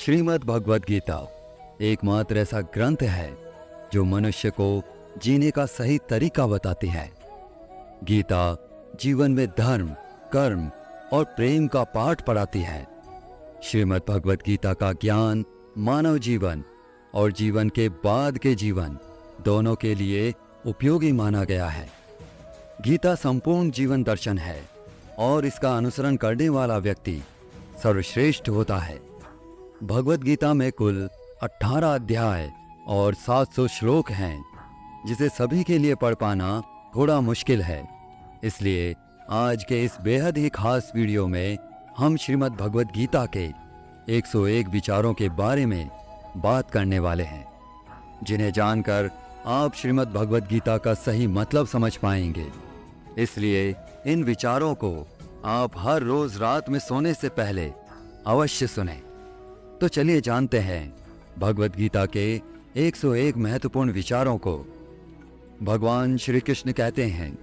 श्रीमद् भगवद गीता एकमात्र ऐसा ग्रंथ है जो मनुष्य को जीने का सही तरीका बताती है। गीता जीवन में धर्म, कर्म और प्रेम का पाठ पढ़ाती है। श्रीमद् भगवद गीता का ज्ञान मानव जीवन और जीवन के बाद के जीवन दोनों के लिए उपयोगी माना गया है। गीता संपूर्ण जीवन दर्शन है और इसका अनुसरण करने वाला व्यक्ति सर्वश्रेष्ठ होता है। भगवद गीता में कुल 18 अध्याय और 700 श्लोक हैं, जिसे सभी के लिए पढ़ पाना थोड़ा मुश्किल है। इसलिए आज के इस बेहद ही खास वीडियो में हम श्रीमद् भगवद गीता के 101 विचारों के बारे में बात करने वाले हैं, जिन्हें जानकर आप श्रीमद् भगवद गीता का सही मतलब समझ पाएंगे। इसलिए इन विचारों को आप हर रोज रात में सोने से पहले अवश्य सुनें। तो चलिए जानते हैं भगवद गीता के 101 महत्वपूर्ण विचारों को। भगवान श्री कृष्ण कहते हैं,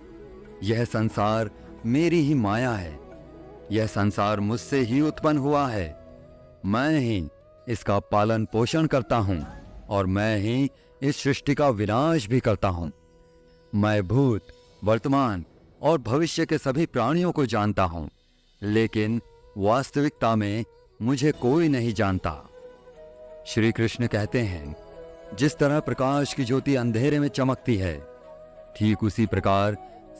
यह संसार मेरी ही माया है। यह संसार मुझसे ही उत्पन्न हुआ है। मैं ही इसका पालन पोषण करता हूँ और मैं ही इस सृष्टि का विनाश भी करता हूँ। मैं भूत, वर्तमान और भविष्य के सभी प्राणियों को जानता हूँ, लेकिन वास्तविकता में मुझे कोई नहीं जानता। श्री कृष्ण कहते हैं, जिस तरह प्रकाश की ज्योति अंधेरे में चमकती है, ठीक उसी प्रकार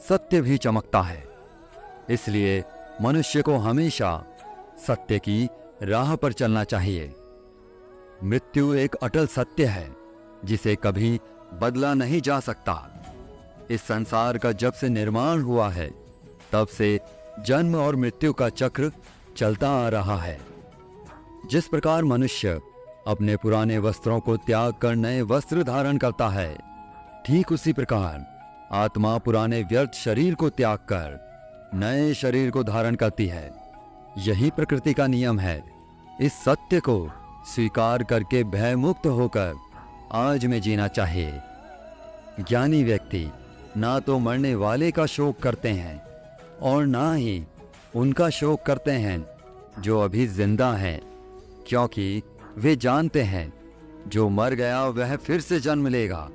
सत्य भी चमकता है। इसलिए मनुष्य को हमेशा सत्य की राह पर चलना चाहिए। मृत्यु एक अटल सत्य है, जिसे कभी बदला नहीं जा सकता। इस संसार का जब से निर्माण हुआ है, तब से जन्म और मृत्यु का चक्र चलता आ रहा है। जिस प्रकार मनुष्य अपने पुराने वस्त्रों को त्याग कर नए वस्त्र धारण करता है, ठीक उसी प्रकार आत्मा पुराने व्यर्थ शरीर को त्याग कर नए शरीर को धारण करती है। यही प्रकृति का नियम है। इस सत्य को स्वीकार करके भयमुक्त होकर आज में जीना चाहिए। ज्ञानी व्यक्ति ना तो मरने वाले का शोक करते हैं और ना ही उनका शोक करते हैं जो अभी जिंदा हैं, क्योंकि वे जानते हैं जो मर गया वह फिर से जन्म लेगा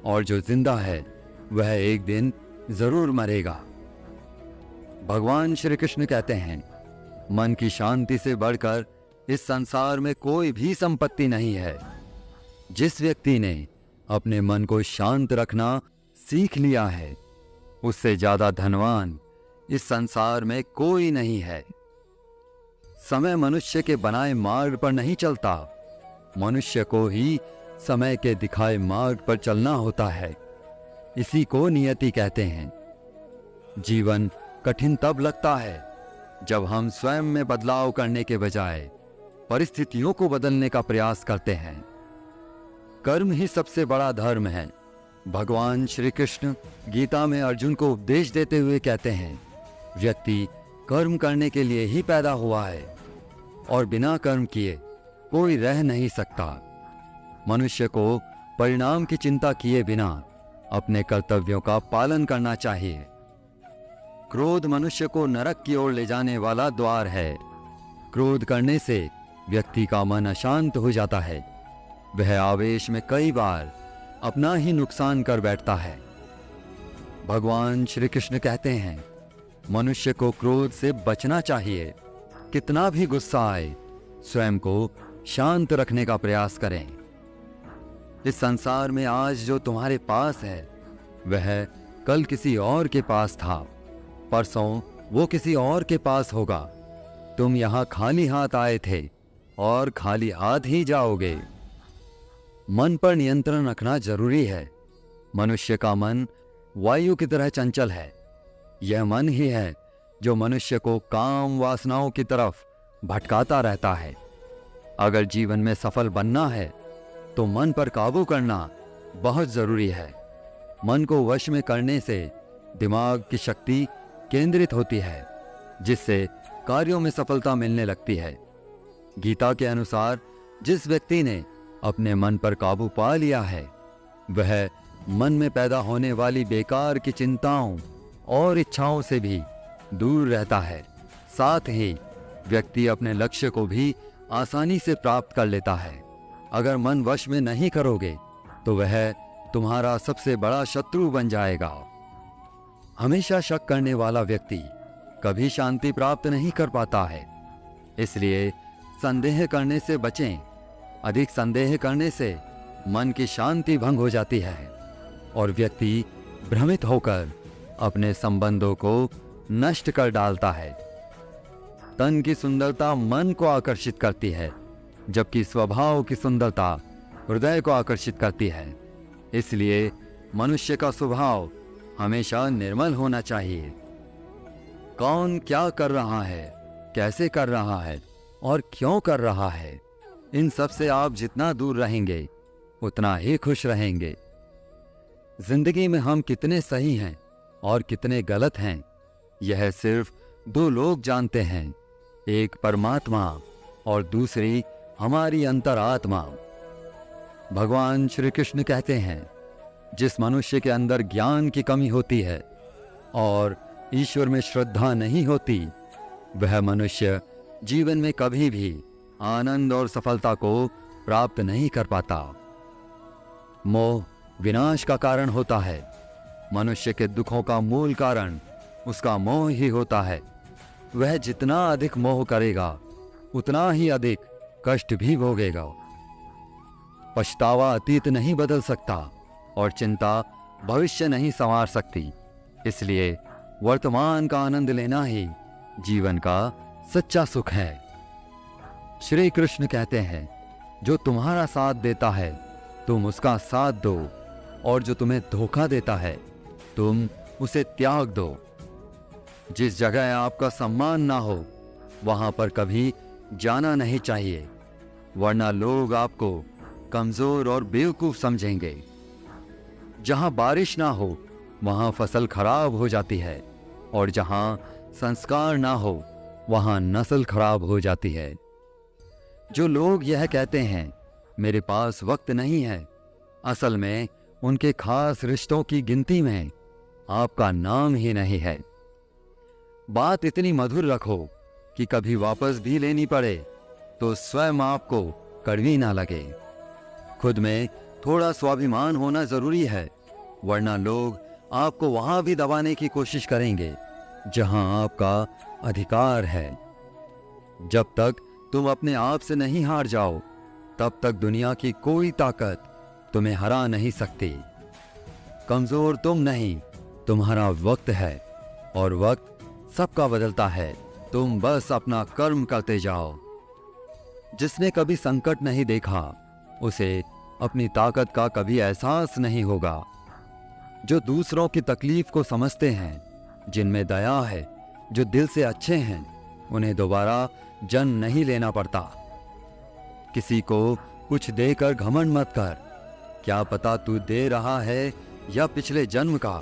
और जो जिंदा है वह एक दिन जरूर मरेगा। भगवान श्री कृष्ण कहते हैं, मन की शांति से बढ़कर इस संसार में कोई भी संपत्ति नहीं है। जिस व्यक्ति ने अपने मन को शांत रखना सीख लिया है, उससे ज्यादा धनवान इस संसार में कोई नहीं है। समय मनुष्य के बनाए मार्ग पर नहीं चलता, मनुष्य को ही समय के दिखाए मार्ग पर चलना होता है। इसी को नियति कहते हैं। जीवन कठिन तब लगता है जब हम स्वयं में बदलाव करने के बजाय परिस्थितियों को बदलने का प्रयास करते हैं। कर्म ही सबसे बड़ा धर्म है। भगवान श्री कृष्ण गीता में अर्जुन को उपदेश देते हुए कहते हैं, व्यक्ति कर्म करने के लिए ही पैदा हुआ है और बिना कर्म किए कोई रह नहीं सकता। मनुष्य को परिणाम की चिंता किए बिना अपने कर्तव्यों का पालन करना चाहिए। क्रोध मनुष्य को नरक की ओर ले जाने वाला द्वार है। क्रोध करने से व्यक्ति का मन अशांत हो जाता है। वह आवेश में कई बार अपना ही नुकसान कर बैठता है। भगवान श्री कृष्ण कहते हैं, मनुष्य को क्रोध से बचना चाहिए। कितना भी गुस्सा आए, स्वयं को शांत रखने का प्रयास करें। इस संसार में आज जो तुम्हारे पास है, वह कल किसी और के पास था, परसों वो किसी और के पास होगा। तुम यहां खाली हाथ आए थे और खाली हाथ ही जाओगे। मन पर नियंत्रण रखना जरूरी है। मनुष्य का मन वायु की तरह चंचल है। यह मन ही है जो मनुष्य को काम वासनाओं की तरफ भटकाता रहता है। अगर जीवन में सफल बनना है तो मन पर काबू करना बहुत जरूरी है। मन को वश में करने से दिमाग की शक्ति केंद्रित होती है, जिससे कार्यों में सफलता मिलने लगती है। गीता के अनुसार जिस व्यक्ति ने अपने मन पर काबू पा लिया है, वह मन में पैदा होने वाली बेकार की चिंताओं और इच्छाओं से भी दूर रहता है। साथ ही व्यक्ति अपने लक्ष्य को भी आसानी से प्राप्त कर लेता है। अगर मन वश में नहीं करोगे तो वह तुम्हारा सबसे बड़ा शत्रु बन जाएगा। हमेशा शक करने वाला व्यक्ति कभी शांति प्राप्त नहीं कर पाता है। इसलिए संदेह करने से बचें। अधिक संदेह करने से मन की शांति भंग हो जाती है और व्यक्ति भ्रमित होकर अपने संबंधों को नष्ट कर डालता है। तन की सुंदरता मन को आकर्षित करती है, जबकि स्वभाव की सुंदरता हृदय को आकर्षित करती है। इसलिए मनुष्य का स्वभाव हमेशा निर्मल होना चाहिए। कौन क्या कर रहा है, कैसे कर रहा है और क्यों कर रहा है, इन सब से आप जितना दूर रहेंगे उतना ही खुश रहेंगे। जिंदगी में हम कितने सही हैं और कितने गलत हैं, यह सिर्फ दो लोग जानते हैं, एक परमात्मा और दूसरी हमारी अंतरात्मा। भगवान श्री कृष्ण कहते हैं, जिस मनुष्य के अंदर ज्ञान की कमी होती है और ईश्वर में श्रद्धा नहीं होती, वह मनुष्य जीवन में कभी भी आनंद और सफलता को प्राप्त नहीं कर पाता। मोह विनाश का कारण होता है। मनुष्य के दुखों का मूल कारण उसका मोह ही होता है। वह जितना अधिक मोह करेगा उतना ही अधिक कष्ट भी भोगेगा। पछतावा अतीत नहीं बदल सकता और चिंता भविष्य नहीं संवार सकती। इसलिए वर्तमान का आनंद लेना ही जीवन का सच्चा सुख है। श्री कृष्ण कहते हैं, जो तुम्हारा साथ देता है तुम उसका साथ दो, और जो तुम्हें धोखा देता है तुम उसे त्याग दो। जिस जगह आपका सम्मान ना हो वहां पर कभी जाना नहीं चाहिए, वरना लोग आपको कमजोर और बेवकूफ समझेंगे। जहां बारिश ना हो वहां फसल खराब हो जाती है, और जहां संस्कार ना हो वहां नस्ल खराब हो जाती है। जो लोग यह कहते हैं मेरे पास वक्त नहीं है, असल में उनके खास रिश्तों की गिनती में आपका नाम ही नहीं है। बात इतनी मधुर रखो कि कभी वापस भी लेनी पड़े तो स्वयं आपको कड़वी ना लगे। खुद में थोड़ा स्वाभिमान होना जरूरी है, वरना लोग आपको वहां भी दबाने की कोशिश करेंगे जहां आपका अधिकार है। जब तक तुम अपने आप से नहीं हार जाओ तब तक दुनिया की कोई ताकत तुम्हें हरा नहीं सकती। कमजोर तुम नहीं, तुम्हारा वक्त है, और वक्त सबका बदलता है। तुम बस अपना कर्म करते जाओ। जिसने कभी संकट नहीं देखा उसे अपनी ताकत का कभी एहसास नहीं होगा। जो दूसरों की तकलीफ को समझते हैं, जिनमें दया है, जो दिल से अच्छे हैं, उन्हें दोबारा जन्म नहीं लेना पड़ता। किसी को कुछ देकर घमंड मत कर, क्या पता तू दे रहा है या पिछले जन्म का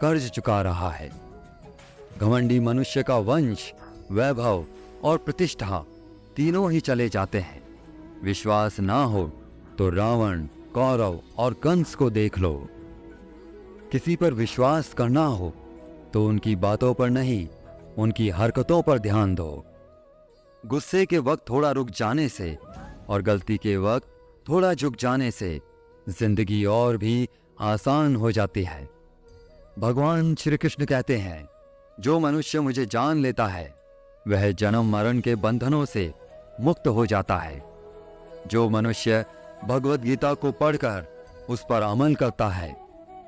कर्ज चुका रहा है। घमंडी मनुष्य का वंश, वैभव और प्रतिष्ठा तीनों ही चले जाते हैं। विश्वास ना हो तो रावण, कौरव और कंस को देख लो। किसी पर विश्वास करना हो तो उनकी बातों पर नहीं, उनकी हरकतों पर ध्यान दो। गुस्से के वक्त थोड़ा रुक जाने से और गलती के वक्त थोड़ा झुक जाने से जिंदगी और भी आसान हो जाती है। भगवान श्री कृष्ण कहते हैं, जो मनुष्य मुझे जान लेता है वह जन्म मरण के बंधनों से मुक्त हो जाता है। जो मनुष्य भगवत गीता को पढ़कर उस पर अमल करता है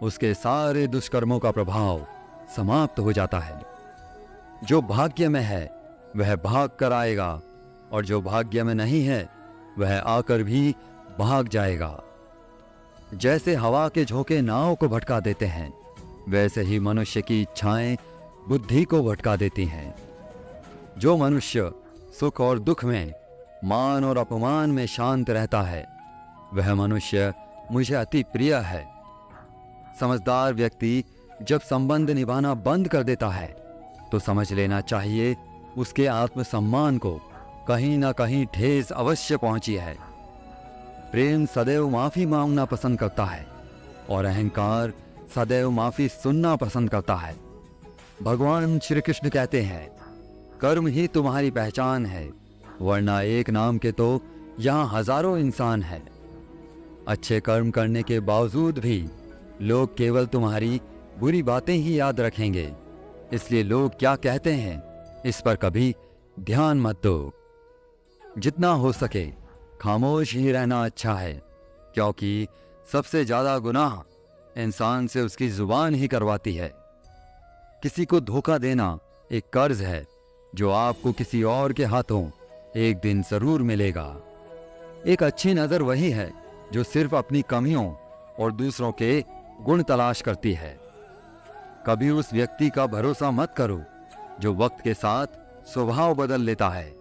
उसके सारे दुष्कर्मों का प्रभाव समाप्त हो जाता है। जो भाग्य में है वह भाग कर आएगा, और जो भाग्य में नहीं है वह आकर भी भाग जाएगा। जैसे हवा के झोंके नाव को भटका देते हैं, वैसे ही मनुष्य की इच्छाएं बुद्धि को भटका देती हैं। जो मनुष्य सुख और दुख में, मान और अपमान में शांत रहता है, वह मनुष्य मुझे अति प्रिय है। समझदार व्यक्ति जब संबंध निभाना बंद कर देता है तो समझ लेना चाहिए उसके आत्मसम्मान को कहीं ना कहीं ठेस अवश्य पहुंची है। प्रेम सदैव माफी मांगना पसंद करता है और अहंकार सदैव माफी सुनना पसंद करता है। भगवान श्री कृष्ण कहते हैं, कर्म ही तुम्हारी पहचान है, वरना एक नाम के तो यहाँ हजारों इंसान हैं। अच्छे कर्म करने के बावजूद भी लोग केवल तुम्हारी बुरी बातें ही याद रखेंगे, इसलिए लोग क्या कहते हैं इस पर कभी ध्यान मत दो। जितना हो सके खामोश ही रहना अच्छा है, क्योंकि सबसे ज्यादा गुनाह इंसान से उसकी जुबान ही करवाती है। किसी को धोखा देना एक कर्ज है जो आपको किसी और के हाथों एक दिन जरूर मिलेगा। एक अच्छी नजर वही है जो सिर्फ अपनी कमियों और दूसरों के गुण तलाश करती है। कभी उस व्यक्ति का भरोसा मत करो जो वक्त के साथ स्वभाव बदल लेता है।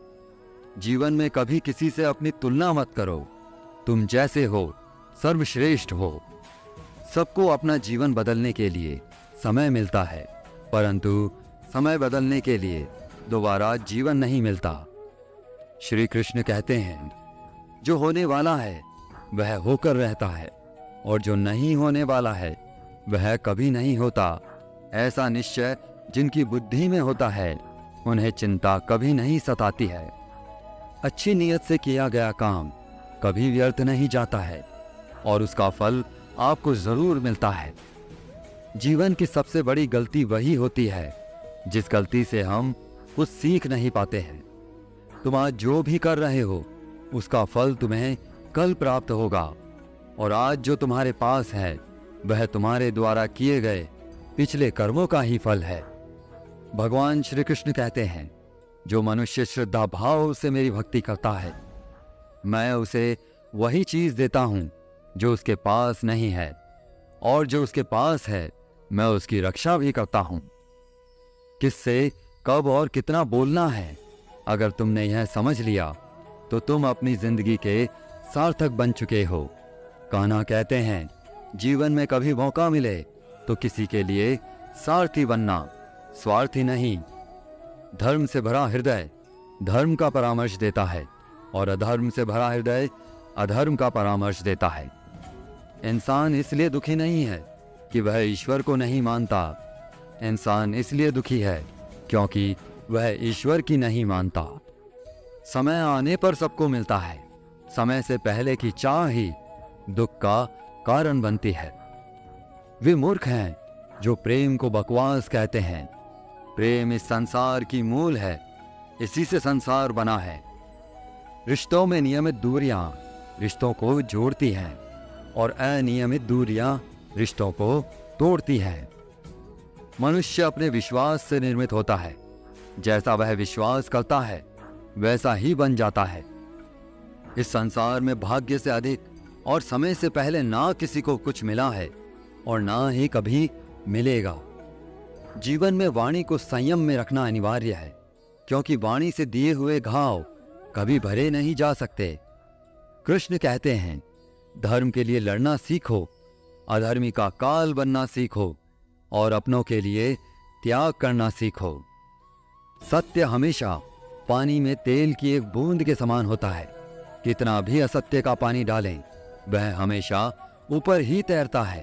जीवन में कभी किसी से अपनी तुलना मत करो। तुम जैसे हो सर्वश्रेष्ठ हो। सबको अपना जीवन बदलने के लिए समय मिलता है, परंतु समय बदलने के लिए दोबारा जीवन नहीं मिलता। श्री कृष्ण कहते हैं, जो होने वाला है वह होकर रहता है और जो नहीं होने वाला है वह कभी नहीं होता। ऐसा निश्चय जिनकी बुद्धि में होता है उन्हें चिंता कभी नहीं सताती है। अच्छी नीयत से किया गया काम कभी व्यर्थ नहीं जाता है और उसका फल आपको जरूर मिलता है। जीवन की सबसे बड़ी गलती वही होती है जिस गलती से हम कुछ सीख नहीं पाते हैं। तुम आज जो भी कर रहे हो उसका फल तुम्हें कल प्राप्त होगा, और आज जो तुम्हारे पास है वह तुम्हारे द्वारा किए गए पिछले कर्मों का ही फल है। भगवान श्री कृष्ण कहते हैं, जो मनुष्य श्रद्धा भाव से मेरी भक्ति करता है मैं उसे वही चीज देता हूं जो उसके पास नहीं है, और जो उसके पास है मैं उसकी रक्षा भी करता हूं। किससे कब और कितना बोलना है, अगर तुमने यह समझ लिया तो तुम अपनी जिंदगी के सार्थक बन चुके हो। कान्हा कहते हैं, जीवन में कभी मौका मिले तो किसी के लिए सारथी बनना, स्वार्थी नहीं। धर्म से भरा हृदय धर्म का परामर्श देता है और अधर्म से भरा हृदय अधर्म का परामर्श देता है। इंसान इसलिए दुखी नहीं है कि वह ईश्वर को नहीं मानता। इंसान इसलिए दुखी है क्योंकि वह ईश्वर की नहीं मानता। समय आने पर सबको मिलता है, समय से पहले की चाह ही दुख का कारण बनती है। वे मूर्ख हैं जो प्रेम को बकवास कहते हैं। प्रेम इस संसार की मूल है, इसी से संसार बना है। रिश्तों में नियमित दूरियां रिश्तों को जोड़ती हैं और अनियमित दूरियां रिश्तों को तोड़ती हैं। मनुष्य अपने विश्वास से निर्मित होता है। जैसा वह विश्वास करता है वैसा ही बन जाता है। इस संसार में भाग्य से अधिक और समय से पहले ना किसी को कुछ मिला है और ना ही कभी मिलेगा। जीवन में वाणी को संयम में रखना अनिवार्य है, क्योंकि वाणी से दिए हुए घाव कभी भरे नहीं जा सकते। कृष्ण कहते हैं, धर्म के लिए लड़ना सीखो, अधर्मी का काल बनना सीखो और अपनों के लिए त्याग करना सीखो। सत्य हमेशा पानी में तेल की एक बूंद के समान होता है। कितना भी असत्य का पानी डालें वह हमेशा ऊपर ही तैरता है।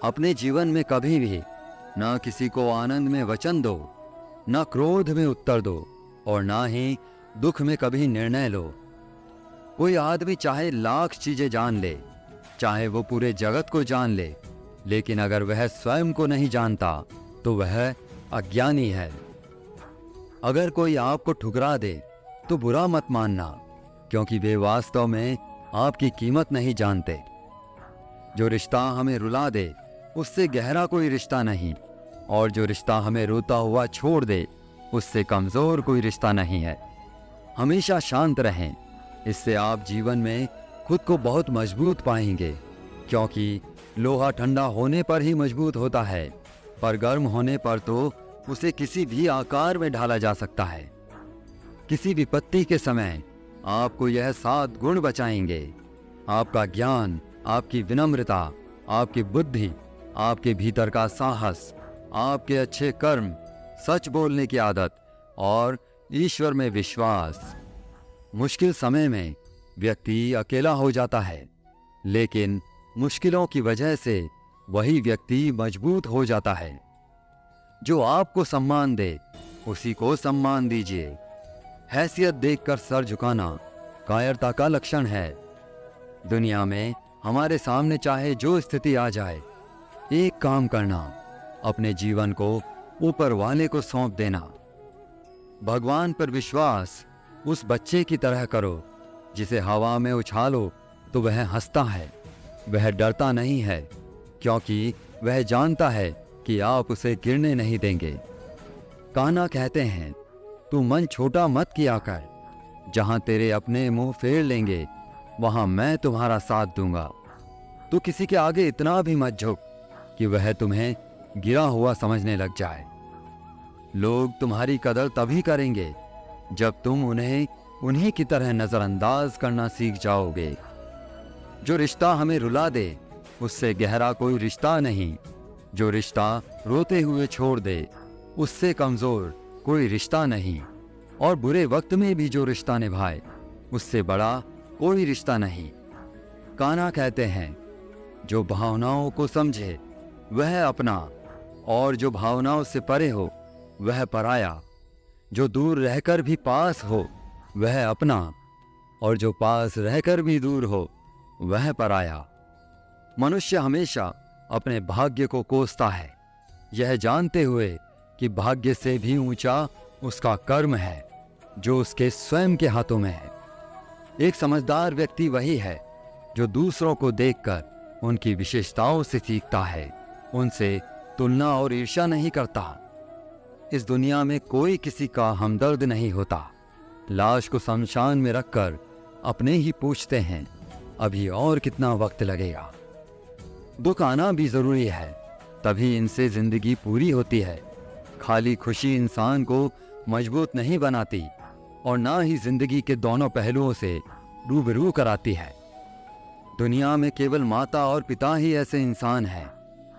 अपने जीवन में कभी भी न किसी को आनंद में वचन दो, न क्रोध में उत्तर दो और न ही दुख में कभी निर्णय लो। कोई आदमी चाहे लाख चीजें जान ले, चाहे वो पूरे जगत को जान ले, लेकिन अगर वह स्वयं को नहीं जानता तो वह अज्ञानी है। अगर कोई आपको ठुकरा दे तो बुरा मत मानना, क्योंकि वे वास्तव में आपकी कीमत नहीं जानते। जो रिश्ता हमें रुला दे उससे गहरा कोई रिश्ता नहीं, और जो रिश्ता हमें रोता हुआ छोड़ दे उससे कमजोर कोई रिश्ता नहीं है। हमेशा शांत रहें, इससे आप जीवन में खुद को बहुत मजबूत पाएंगे, क्योंकि लोहा ठंडा होने पर ही मजबूत होता है, पर गर्म होने पर तो उसे किसी भी आकार में ढाला जा सकता है। किसी विपत्ति के समय आपको यह 7 गुण बचाएंगे: आपका ज्ञान, आपकी विनम्रता, आपकी बुद्धि, आपके भीतर का साहस, आपके अच्छे कर्म, सच बोलने की आदत और ईश्वर में विश्वास। मुश्किल समय में व्यक्ति अकेला हो जाता है, लेकिन मुश्किलों की वजह से वही व्यक्ति मजबूत हो जाता है। जो आपको सम्मान दे उसी को सम्मान दीजिए। हैसियत देखकर सर झुकाना कायरता का लक्षण है। दुनिया में हमारे सामने चाहे जो स्थिति आ जाए, एक काम करना, अपने जीवन को ऊपर वाले को सौंप देना। भगवान पर विश्वास उस बच्चे की तरह करो जिसे हवा में उछालो तो वह हंसता है। वह डरता नहीं है क्योंकि वह जानता है कि आप उसे गिरने नहीं देंगे। कान्हा कहते हैं, तू मन छोटा मत किया कर, जहां तेरे अपने मुंह फेर लेंगे वहां मैं तुम्हारा साथ दूंगा। तू किसी के आगे इतना भी मत झुक कि वह तुम्हें गिरा हुआ समझने लग जाए। लोग तुम्हारी कदर तभी करेंगे जब तुम उन्हें उन्हीं की तरह नजरअंदाज करना सीख जाओगे। जो रिश्ता हमें रुला दे उससे गहरा कोई रिश्ता नहीं। जो रिश्ता रोते हुए छोड़ दे उससे कमजोर कोई रिश्ता नहीं। और बुरे वक्त में भी जो रिश्ता निभाए उससे बड़ा कोई रिश्ता नहीं। कान्हा कहते हैं, जो भावनाओं को समझे वह अपना, और जो भावनाओं से परे हो वह पराया। जो दूर रहकर भी पास हो वह अपना, और जो पास रहकर भी दूर हो वह पराया। मनुष्य हमेशा अपने भाग्य को कोसता है, यह जानते हुए कि भाग्य से भी ऊंचा उसका कर्म है जो उसके स्वयं के हाथों में है। एक समझदार व्यक्ति वही है जो दूसरों को देखकर उनकी विशेषताओं से सीखता है, उनसे तुलना और ईर्ष्या नहीं करता। इस दुनिया में कोई किसी का हमदर्द नहीं होता। लाश को शमशान में रखकर अपने ही पूछते हैं, अभी और कितना वक्त लगेगा। दुख आना भी जरूरी है, तभी इनसे जिंदगी पूरी होती है। खाली खुशी इंसान को मजबूत नहीं बनाती और ना ही जिंदगी के दोनों पहलुओं से रूबरू कराती है। दुनिया में केवल माता और पिता ही ऐसे इंसान हैं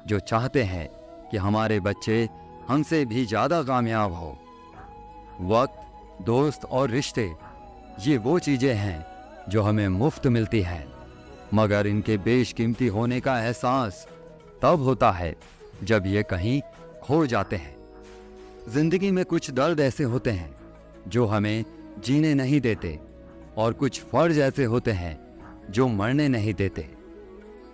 जो चाहते हैं कि हमारे बच्चे हमसे भी ज्यादा कामयाब हो। वक्त, दोस्त और रिश्ते, ये वो चीजें हैं जो हमें मुफ्त मिलती हैं, मगर इनके बेशकीमती होने का एहसास तब होता है जब ये कहीं खो जाते हैं। जिंदगी में कुछ दर्द ऐसे होते हैं जो हमें जीने नहीं देते, और कुछ फर्ज ऐसे होते हैं जो मरने नहीं देते।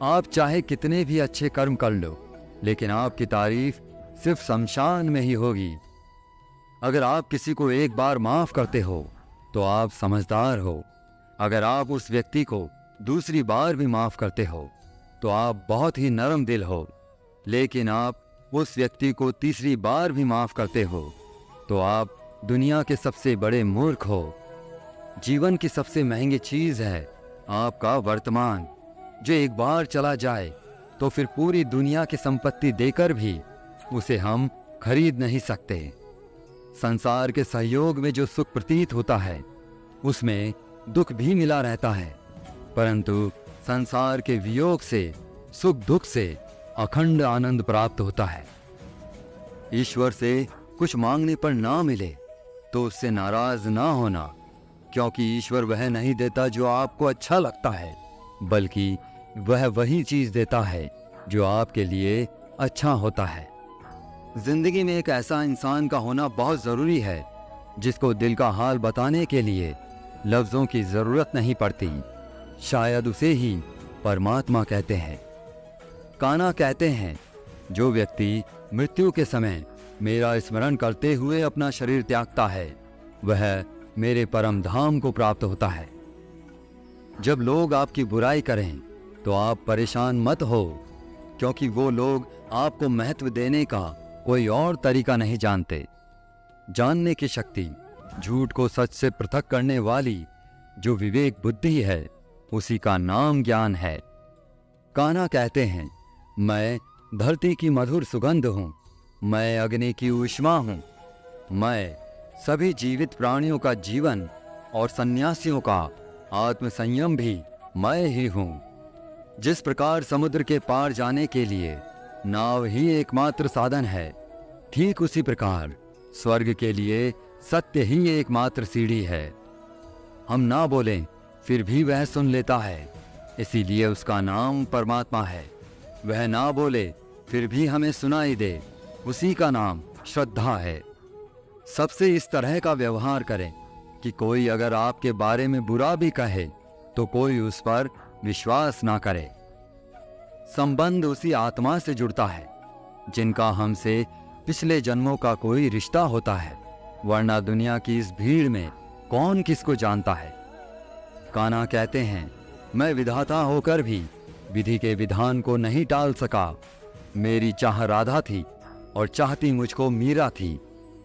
आप चाहे कितने भी अच्छे कर्म कर लो, लेकिन आपकी तारीफ सिर्फ शमशान में ही होगी। अगर आप किसी को एक बार माफ करते हो तो आप समझदार हो। अगर आप उस व्यक्ति को दूसरी बार भी माफ करते हो तो आप बहुत ही नरम दिल हो। लेकिन आप उस व्यक्ति को तीसरी बार भी माफ करते हो तो आप दुनिया के सबसे बड़े मूर्ख हो। जीवन की सबसे महंगी चीज है आपका वर्तमान, जो एक बार चला जाए तो फिर पूरी दुनिया की संपत्ति देकर भी उसे हम खरीद नहीं सकते। संसार के सहयोग में जो सुख प्रतीत होता है उसमें दुख भी मिला रहता है, परंतु संसार के वियोग से, सुख दुख से अखंड आनंद प्राप्त होता है। ईश्वर से कुछ मांगने पर ना मिले तो उससे नाराज ना होना, क्योंकि ईश्वर वह नहीं देता जो आपको अच्छा लगता है, बल्कि वह वही चीज देता है जो आपके लिए अच्छा होता है। जिंदगी में एक ऐसा इंसान का होना बहुत जरूरी है जिसको दिल का हाल बताने के लिए लफ्जों की जरूरत नहीं पड़ती। शायद उसे ही परमात्मा कहते हैं। कान्हा कहते हैं, जो व्यक्ति मृत्यु के समय मेरा स्मरण करते हुए अपना शरीर त्यागता है वह मेरे परम धाम को प्राप्त होता है। जब लोग आपकी बुराई करें तो आप परेशान मत हो, क्योंकि वो लोग आपको महत्व देने का कोई और तरीका नहीं जानते। जानने की शक्ति, झूठ को सच से पृथक करने वाली जो विवेक बुद्धि है, उसी का नाम ज्ञान है। कान्हा कहते हैं, मैं धरती की मधुर सुगंध हूँ, मैं अग्नि की ऊष्मा हूँ, मैं सभी जीवित प्राणियों का जीवन और सन्यासियों का आत्मसंयम भी मैं ही हूँ। जिस प्रकार समुद्र के पार जाने के लिए नाव ही एकमात्र साधन है, ठीक उसी प्रकार स्वर्ग के लिए सत्य ही एकमात्र सीढ़ी है। हम ना बोलें फिर भी वह सुन लेता है, इसीलिए उसका नाम परमात्मा है। वह ना बोले फिर भी हमें सुनाई दे, उसी का नाम श्रद्धा है। सबसे इस तरह का व्यवहार करें कि कोई अगर आपके बारे में बुरा भी कहे तो कोई उस पर विश्वास ना करे। संबंध उसी आत्मा से जुड़ता है जिनका हमसे पिछले जन्मों का कोई रिश्ता होता है, वरना दुनिया की इस भीड़ में कौन किसको जानता है। कान्हा कहते हैं, मैं विधाता होकर भी विधि के विधान को नहीं टाल सका। मेरी चाह राधा थी और चाहती मुझको मीरा थी,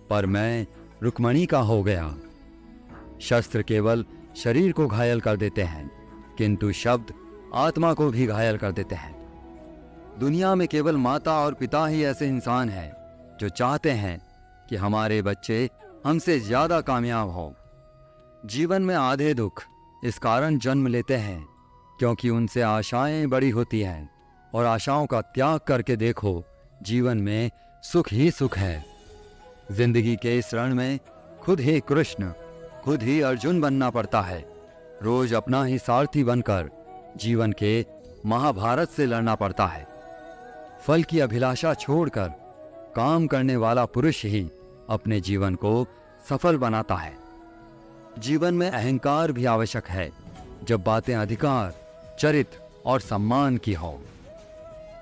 पर मैं रुक्मणी का हो गया। शस्त्र केवल शरीर को घायल कर देते हैं, किंतु शब्द आत्मा को भी घायल कर देते हैं। दुनिया में केवल माता और पिता ही ऐसे इंसान हैं जो चाहते हैं कि हमारे बच्चे हमसे ज्यादा कामयाब हों। जीवन में आधे दुख इस कारण जन्म लेते हैं क्योंकि उनसे आशाएं बड़ी होती हैं, और आशाओं का त्याग करके देखो, जीवन में सुख ही सुख है। जिंदगी के इस रण में खुद ही कृष्ण, खुद ही अर्जुन बनना पड़ता है। रोज अपना ही सारथी बनकर जीवन के महाभारत से लड़ना पड़ता है। फल की अभिलाषा छोड़कर काम करने वाला पुरुष ही अपने जीवन को सफल बनाता है। जीवन में अहंकार भी आवश्यक है जब बातें अधिकार, चरित्र और सम्मान की हो।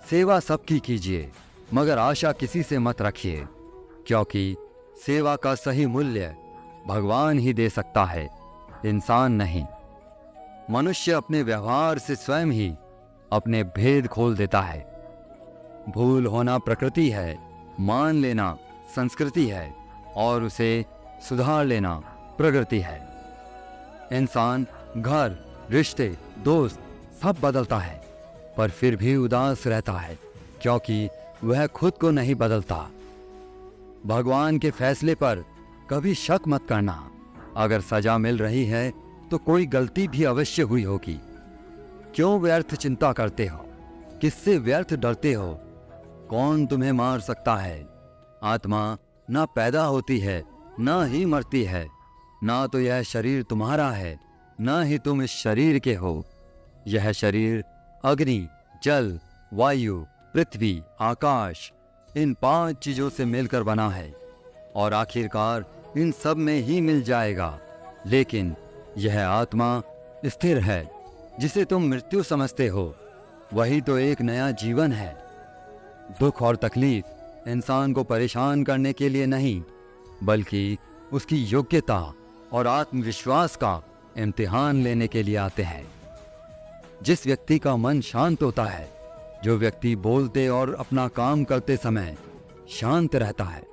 सेवा सबकी कीजिए, मगर आशा किसी से मत रखिए, क्योंकि सेवा का सही मूल्य भगवान ही दे सकता है, इंसान नहीं। मनुष्य अपने व्यवहार से स्वयं ही अपने भेद खोल देता है। भूल होना प्रकृति है, मान लेना संस्कृति है, और उसे सुधार लेना प्रगति है। इंसान घर, रिश्ते, दोस्त सब बदलता है, पर फिर भी उदास रहता है क्योंकि वह खुद को नहीं बदलता। भगवान के फैसले पर कभी शक मत करना। अगर सजा मिल रही है तो कोई गलती भी अवश्य हुई होगी। क्यों व्यर्थ चिंता करते हो? किससे व्यर्थ डरते हो? कौन तुम्हें मार सकता है? आत्मा ना पैदा होती है, ना ही मरती है। ना तो यह शरीर तुम्हारा है, ना ही तुम इस शरीर के हो। यह शरीर अग्नि, जल, वायु, पृथ्वी, आकाश, इन 5 चीजों से मिलकर बना है, और आखिरकार इन सब में ही मिल जाएगा। लेकिन यह आत्मा स्थिर है, जिसे तुम मृत्यु समझते हो, वही तो एक नया जीवन है। दुख और तकलीफ इंसान को परेशान करने के लिए नहीं, बल्कि उसकी योग्यता और आत्मविश्वास का इम्तिहान लेने के लिए आते हैं। जिस व्यक्ति का मन शांत होता है, जो व्यक्ति बोलते और अपना काम करते समय शांत रहता है,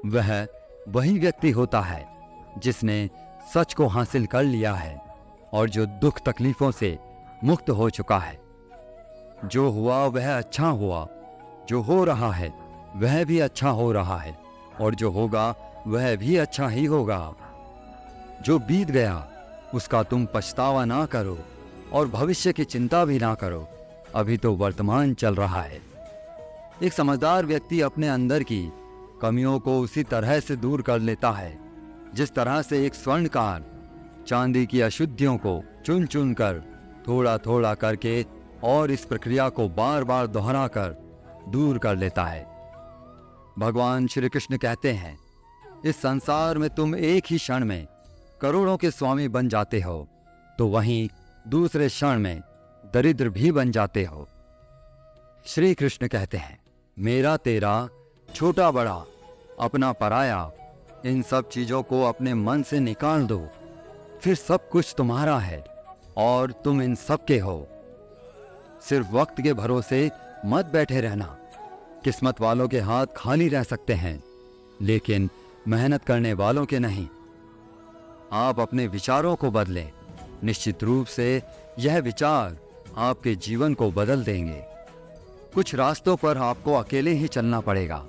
वह वही व्यक्ति होता है जिसने सच को हासिल कर लिया है और जो दुख तकलीफों से मुक्त हो चुका है। जो हुआ वह अच्छा हुआ, जो हो रहा है वह भी अच्छा हो रहा है, और जो होगा वह भी अच्छा ही होगा। जो बीत गया उसका तुम पछतावा ना करो और भविष्य की चिंता भी ना करो, अभी तो वर्तमान चल रहा है। एक समझदार व्यक्ति अपने अंदर की कमियों को उसी तरह से दूर कर लेता है जिस तरह से एक स्वर्णकार चांदी की अशुद्धियों को चुन चुन कर थोड़ा थोड़ा करके और इस प्रक्रिया को बार बार दोहरा कर दूर कर लेता है। भगवान श्री कृष्ण कहते हैं, इस संसार में तुम एक ही क्षण में करोड़ों के स्वामी बन जाते हो, तो वहीं दूसरे क्षण में दरिद्र भी बन जाते हो। श्री कृष्ण कहते हैं, मेरा तेरा, छोटा बड़ा, अपना पराया, इन सब चीजों को अपने मन से निकाल दो, फिर सब कुछ तुम्हारा है और तुम इन सब के हो। सिर्फ वक्त के भरोसे मत बैठे रहना। किस्मत वालों के हाथ खाली रह सकते हैं, लेकिन मेहनत करने वालों के नहीं। आप अपने विचारों को बदलें। निश्चित रूप से यह विचार आपके जीवन को बदल देंगे। कुछ रास्तों पर आपको अकेले ही चलना पड़ेगा।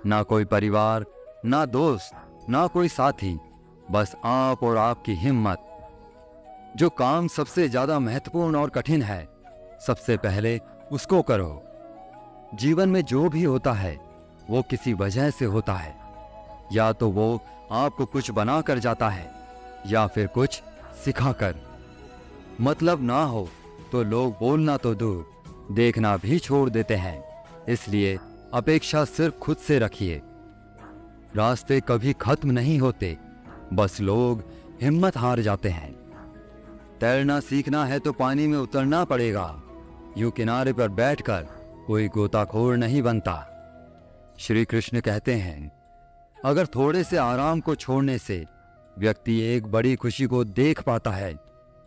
ना कोई परिवार, ना दोस्त, ना कोई साथी, बस आप और आपकी हिम्मत। जो काम सबसे ज्यादा महत्वपूर्ण और कठिन है, सबसे पहले उसको करो। जीवन में जो भी होता है वो किसी वजह से होता है। या तो वो आपको कुछ बना कर जाता है या फिर कुछ सिखाकर। मतलब ना हो तो लोग बोलना तो दूर, देखना भी छोड़ देते हैं। इसलिए अपेक्षा सिर्फ खुद से रखिए। रास्ते कभी खत्म नहीं होते, बस लोग हिम्मत हार जाते हैं। तैरना सीखना है तो पानी में उतरना पड़ेगा। यूं किनारे पर बैठकर कोई गोताखोर नहीं बनता। श्री कृष्ण कहते हैं, अगर थोड़े से आराम को छोड़ने से व्यक्ति एक बड़ी खुशी को देख पाता है,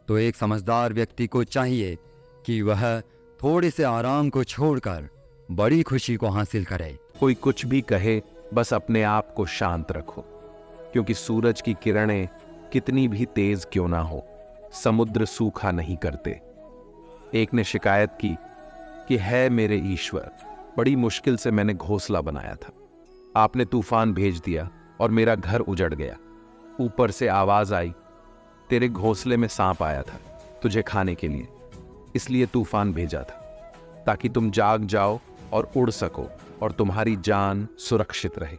तो एक समझदार व्यक्ति को चाहिए कि वह थोड़े से आराम को छोड़कर बड़ी खुशी को हासिल करे। कोई कुछ भी कहे, बस अपने आप को शांत रखो, क्योंकि सूरज की किरणें कितनी भी तेज क्यों ना हो, समुद्र सूखा नहीं करते। एक ने शिकायत की कि है मेरे ईश्वर, बड़ी मुश्किल से मैंने घोंसला बनाया था, आपने तूफान भेज दिया और मेरा घर उजड़ गया। ऊपर से आवाज आई, तेरे घोंसले में सांप आया था तुझे खाने के लिए, इसलिए तूफान भेजा था, ताकि तुम जाग जाओ और उड़ सको और तुम्हारी जान सुरक्षित रहे।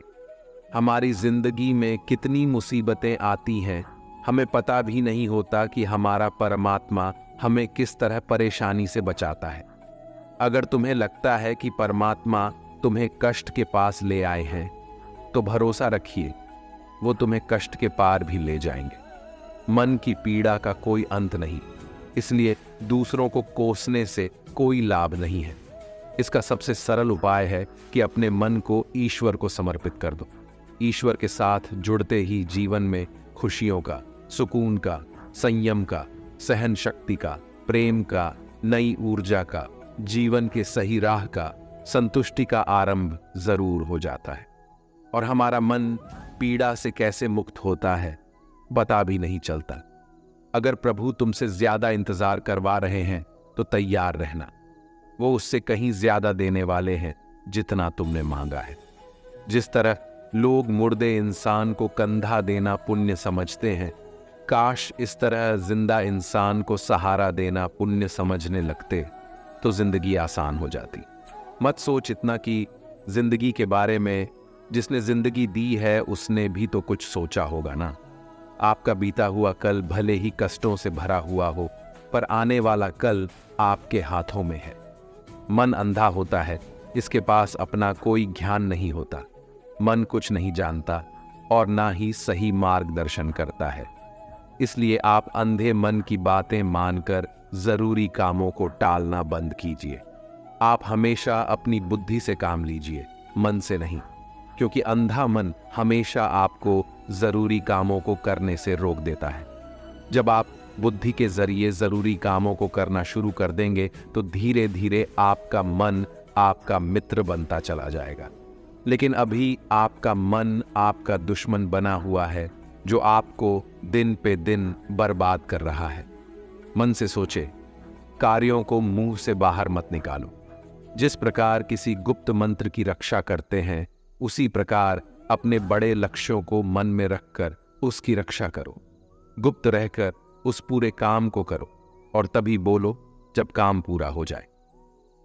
हमारी जिंदगी में कितनी मुसीबतें आती हैं, हमें पता भी नहीं होता कि हमारा परमात्मा हमें किस तरह परेशानी से बचाता है। अगर तुम्हें लगता है कि परमात्मा तुम्हें कष्ट के पास ले आए हैं, तो भरोसा रखिए वो तुम्हें कष्ट के पार भी ले जाएंगे। मन की पीड़ा का कोई अंत नहीं, इसलिए दूसरों को कोसने से कोई लाभ नहीं है। इसका सबसे सरल उपाय है कि अपने मन को ईश्वर को समर्पित कर दो। ईश्वर के साथ जुड़ते ही जीवन में खुशियों का, सुकून का, संयम का, सहन शक्ति का, प्रेम का, नई ऊर्जा का, जीवन के सही राह का, संतुष्टि का आरंभ जरूर हो जाता है। और हमारा मन पीड़ा से कैसे मुक्त होता है बता भी नहीं चलता। अगर प्रभु तुमसे ज्यादा इंतजार करवा रहे हैं तो तैयार रहना, वो उससे कहीं ज्यादा देने वाले हैं जितना तुमने मांगा है। जिस तरह लोग मुर्दे इंसान को कंधा देना पुण्य समझते हैं, काश इस तरह जिंदा इंसान को सहारा देना पुण्य समझने लगते तो जिंदगी आसान हो जाती। मत सोच इतना कि जिंदगी के बारे में, जिसने जिंदगी दी है उसने भी तो कुछ सोचा होगा ना। आपका बीता हुआ कल भले ही कष्टों से भरा हुआ हो, पर आने वाला कल आपके हाथों में है। मन अंधा होता है, इसके पास अपना कोई ज्ञान नहीं होता। मन कुछ नहीं जानता और ना ही सही मार्गदर्शन करता है। इसलिए आप अंधे मन की बातें मानकर जरूरी कामों को टालना बंद कीजिए। आप हमेशा अपनी बुद्धि से काम लीजिए, मन से नहीं, क्योंकि अंधा मन हमेशा आपको जरूरी कामों को करने से रोक देता है। जब आप बुद्धि के जरिए जरूरी कामों को करना शुरू कर देंगे तो धीरे धीरे आपका मन आपका मित्र बनता चला जाएगा। लेकिन अभी आपका मन आपका दुश्मन बना हुआ है, जो आपको दिन पे दिन बर्बाद कर रहा है। मन से सोचे, कार्यों को मुंह से बाहर मत निकालो। जिस प्रकार किसी गुप्त मंत्र की रक्षा करते हैं, उसी प्रकार अपने बड़े लक्ष्यों को मन में रखकर उसकी रक्षा करो। गुप्त रहकर उस पूरे काम को करो और तभी बोलो जब काम पूरा हो जाए।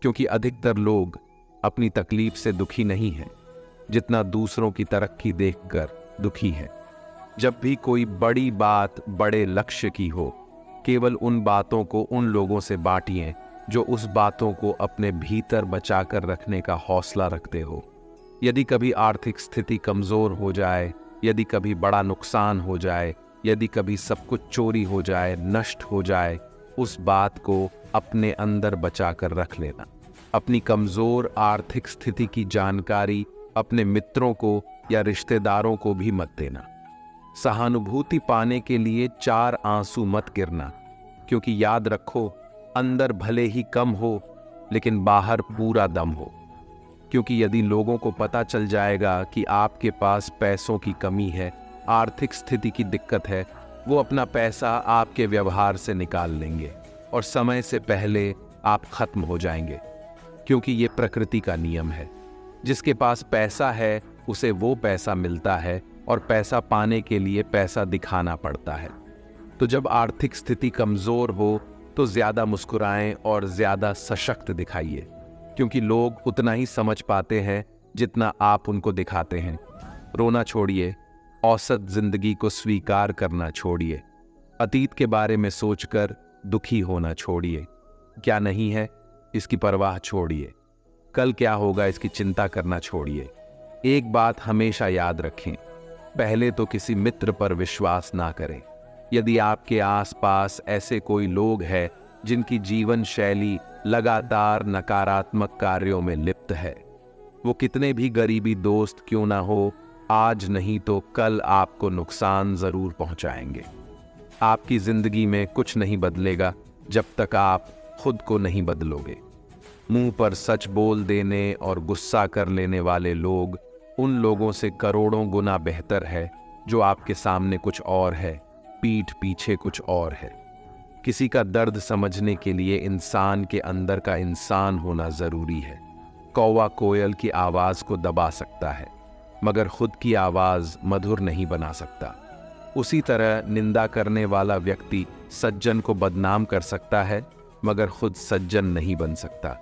क्योंकि अधिकतर लोग अपनी तकलीफ से दुखी नहीं हैं, जितना दूसरों की तरक्की देखकर दुखी हैं। जब भी कोई बड़ी बात बड़े लक्ष्य की हो, केवल उन बातों को उन लोगों से बांटिए जो उस बातों को अपने भीतर बचाकर रखने का हौसला रखते हो। यदि कभी आर्थिक स्थिति कमजोर हो जाए, यदि कभी बड़ा नुकसान हो जाए, यदि कभी सब कुछ चोरी हो जाए, नष्ट हो जाए, उस बात को अपने अंदर बचाकर रख लेना। अपनी कमजोर आर्थिक स्थिति की जानकारी अपने मित्रों को या रिश्तेदारों को भी मत देना। सहानुभूति पाने के लिए 4 आंसू मत गिरना, क्योंकि याद रखो, अंदर भले ही कम हो लेकिन बाहर पूरा दम हो। क्योंकि यदि लोगों को पता चल जाएगा कि आपके पास पैसों की कमी है, आर्थिक स्थिति की दिक्कत है, वो अपना पैसा आपके व्यवहार से निकाल लेंगे और समय से पहले आप खत्म हो जाएंगे। क्योंकि ये प्रकृति का नियम है, जिसके पास पैसा है उसे वो पैसा मिलता है और पैसा पाने के लिए पैसा दिखाना पड़ता है। तो जब आर्थिक स्थिति कमजोर हो तो ज्यादा मुस्कुराएं और ज्यादा सशक्त दिखाइए, क्योंकि लोग उतना ही समझ पाते हैं जितना आप उनको दिखाते हैं। रोना छोड़िए, औसत जिंदगी को स्वीकार करना छोड़िए, अतीत के बारे में सोचकर दुखी होना छोड़िए। क्या नहीं है इसकी परवाह छोड़िए, कल क्या होगा इसकी चिंता करना छोड़िए। एक बात हमेशा याद रखें, पहले तो किसी मित्र पर विश्वास ना करें, यदि आपके आसपास ऐसे कोई लोग हैं जिनकी जीवन शैली लगातार नकारात्मक कार्यों में लिप्त है, वो कितने भी गरीबी दोस्त क्यों ना हो, आज नहीं तो कल आपको नुकसान जरूर पहुंचाएंगे। आपकी जिंदगी में कुछ नहीं बदलेगा जब तक आप खुद को नहीं बदलोगे। मुंह पर सच बोल देने और गुस्सा कर लेने वाले लोग उन लोगों से करोड़ों गुना बेहतर है जो आपके सामने कुछ और है, पीठ पीछे कुछ और है। किसी का दर्द समझने के लिए इंसान के अंदर का इंसान होना जरूरी है। कौवा कोयल की आवाज को दबा सकता है, मगर खुद की आवाज मधुर नहीं बना सकता। उसी तरह निंदा करने वाला व्यक्ति सज्जन को बदनाम कर सकता है, मगर खुद सज्जन नहीं बन सकता।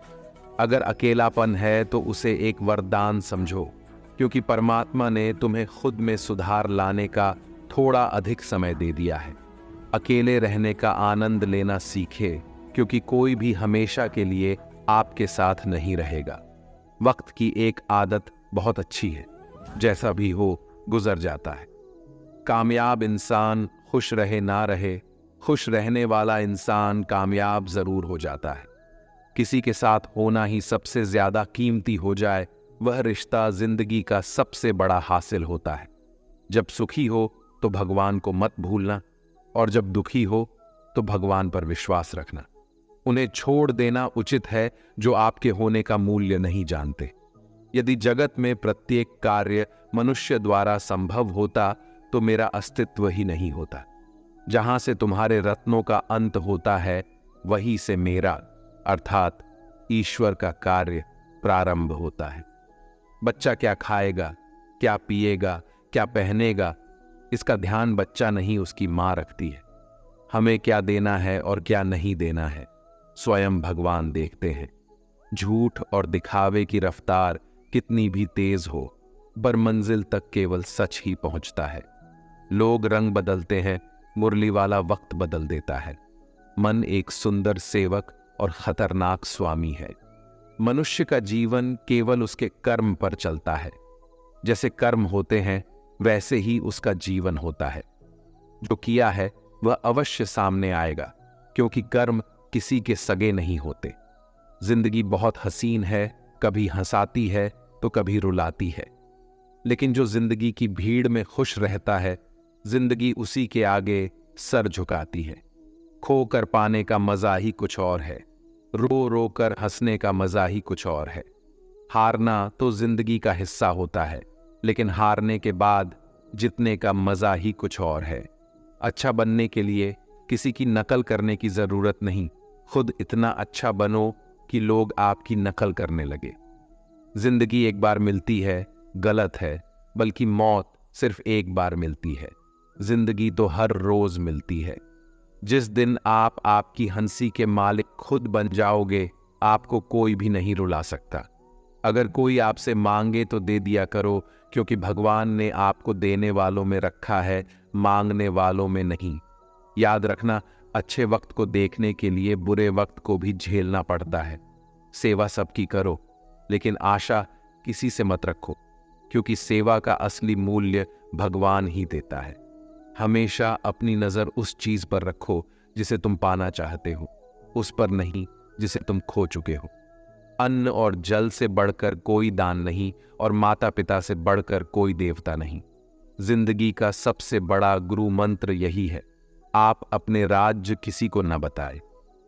अगर अकेलापन है तो उसे एक वरदान समझो, क्योंकि परमात्मा ने तुम्हें खुद में सुधार लाने का थोड़ा अधिक समय दे दिया है। अकेले रहने का आनंद लेना सीखे, क्योंकि कोई भी हमेशा के लिए आपके साथ नहीं रहेगा। वक्त की एक आदत बहुत अच्छी है, जैसा भी हो गुजर जाता है। कामयाब इंसान खुश रहे ना रहे, खुश रहने वाला इंसान कामयाब जरूर हो जाता है। किसी के साथ होना ही सबसे ज्यादा कीमती हो जाए, वह रिश्ता जिंदगी का सबसे बड़ा हासिल होता है। जब सुखी हो तो भगवान को मत भूलना, और जब दुखी हो तो भगवान पर विश्वास रखना। उन्हें छोड़ देना उचित है जो आपके होने का मूल्य नहीं जानते। यदि जगत में प्रत्येक कार्य मनुष्य द्वारा संभव होता तो मेरा अस्तित्व ही नहीं होता। जहां से तुम्हारे रत्नों का अंत होता है, वहीं से मेरा अर्थात ईश्वर का कार्य प्रारंभ होता है। बच्चा क्या खाएगा, क्या पिएगा, क्या पहनेगा, इसका ध्यान बच्चा नहीं उसकी मां रखती है। हमें क्या देना है और क्या नहीं देना है, स्वयं भगवान देखते हैं। झूठ और दिखावे की रफ्तार कितनी भी तेज हो, पर मंजिल तक केवल सच ही पहुंचता है। लोग रंग बदलते हैं, मुरली वाला वक्त बदल देता है। मन एक सुंदर सेवक और खतरनाक स्वामी है। मनुष्य का जीवन केवल उसके कर्म पर चलता है। जैसे कर्म होते हैं वैसे ही उसका जीवन होता है। जो किया है वह अवश्य सामने आएगा, क्योंकि कर्म किसी के सगे नहीं होते। जिंदगी बहुत हसीन है, कभी हंसाती है तो कभी रुलाती है, लेकिन जो जिंदगी की भीड़ में खुश रहता है, जिंदगी उसी के आगे सर झुकाती है। खोकर पाने का मजा ही कुछ और है, रो रो कर हंसने का मजा ही कुछ और है। हारना तो जिंदगी का हिस्सा होता है, लेकिन हारने के बाद जीतने का मजा ही कुछ और है। अच्छा बनने के लिए किसी की नकल करने की जरूरत नहीं, खुद इतना अच्छा बनो कि लोग आपकी नकल करने लगे। जिंदगी एक बार मिलती है गलत है, बल्कि मौत सिर्फ एक बार मिलती है। जिंदगी तो हर रोज मिलती है। जिस दिन आप आपकी हंसी के मालिक खुद बन जाओगे, आपको कोई भी नहीं रुला सकता। अगर कोई आपसे मांगे तो दे दिया करो, क्योंकि भगवान ने आपको देने वालों में रखा है, मांगने वालों में नहीं। याद रखना, अच्छे वक्त को देखने के लिए बुरे वक्त को भी झेलना पड़ता है। सेवा सबकी करो, लेकिन आशा किसी से मत रखो, क्योंकि सेवा का असली मूल्य भगवान ही देता है। हमेशा अपनी नजर उस चीज पर रखो जिसे तुम पाना चाहते हो, उस पर नहीं जिसे तुम खो चुके हो। अन्न और जल से बढ़कर कोई दान नहीं, और माता पिता से बढ़कर कोई देवता नहीं। जिंदगी का सबसे बड़ा गुरु मंत्र यही है, आप अपने राज्य किसी को न बताए।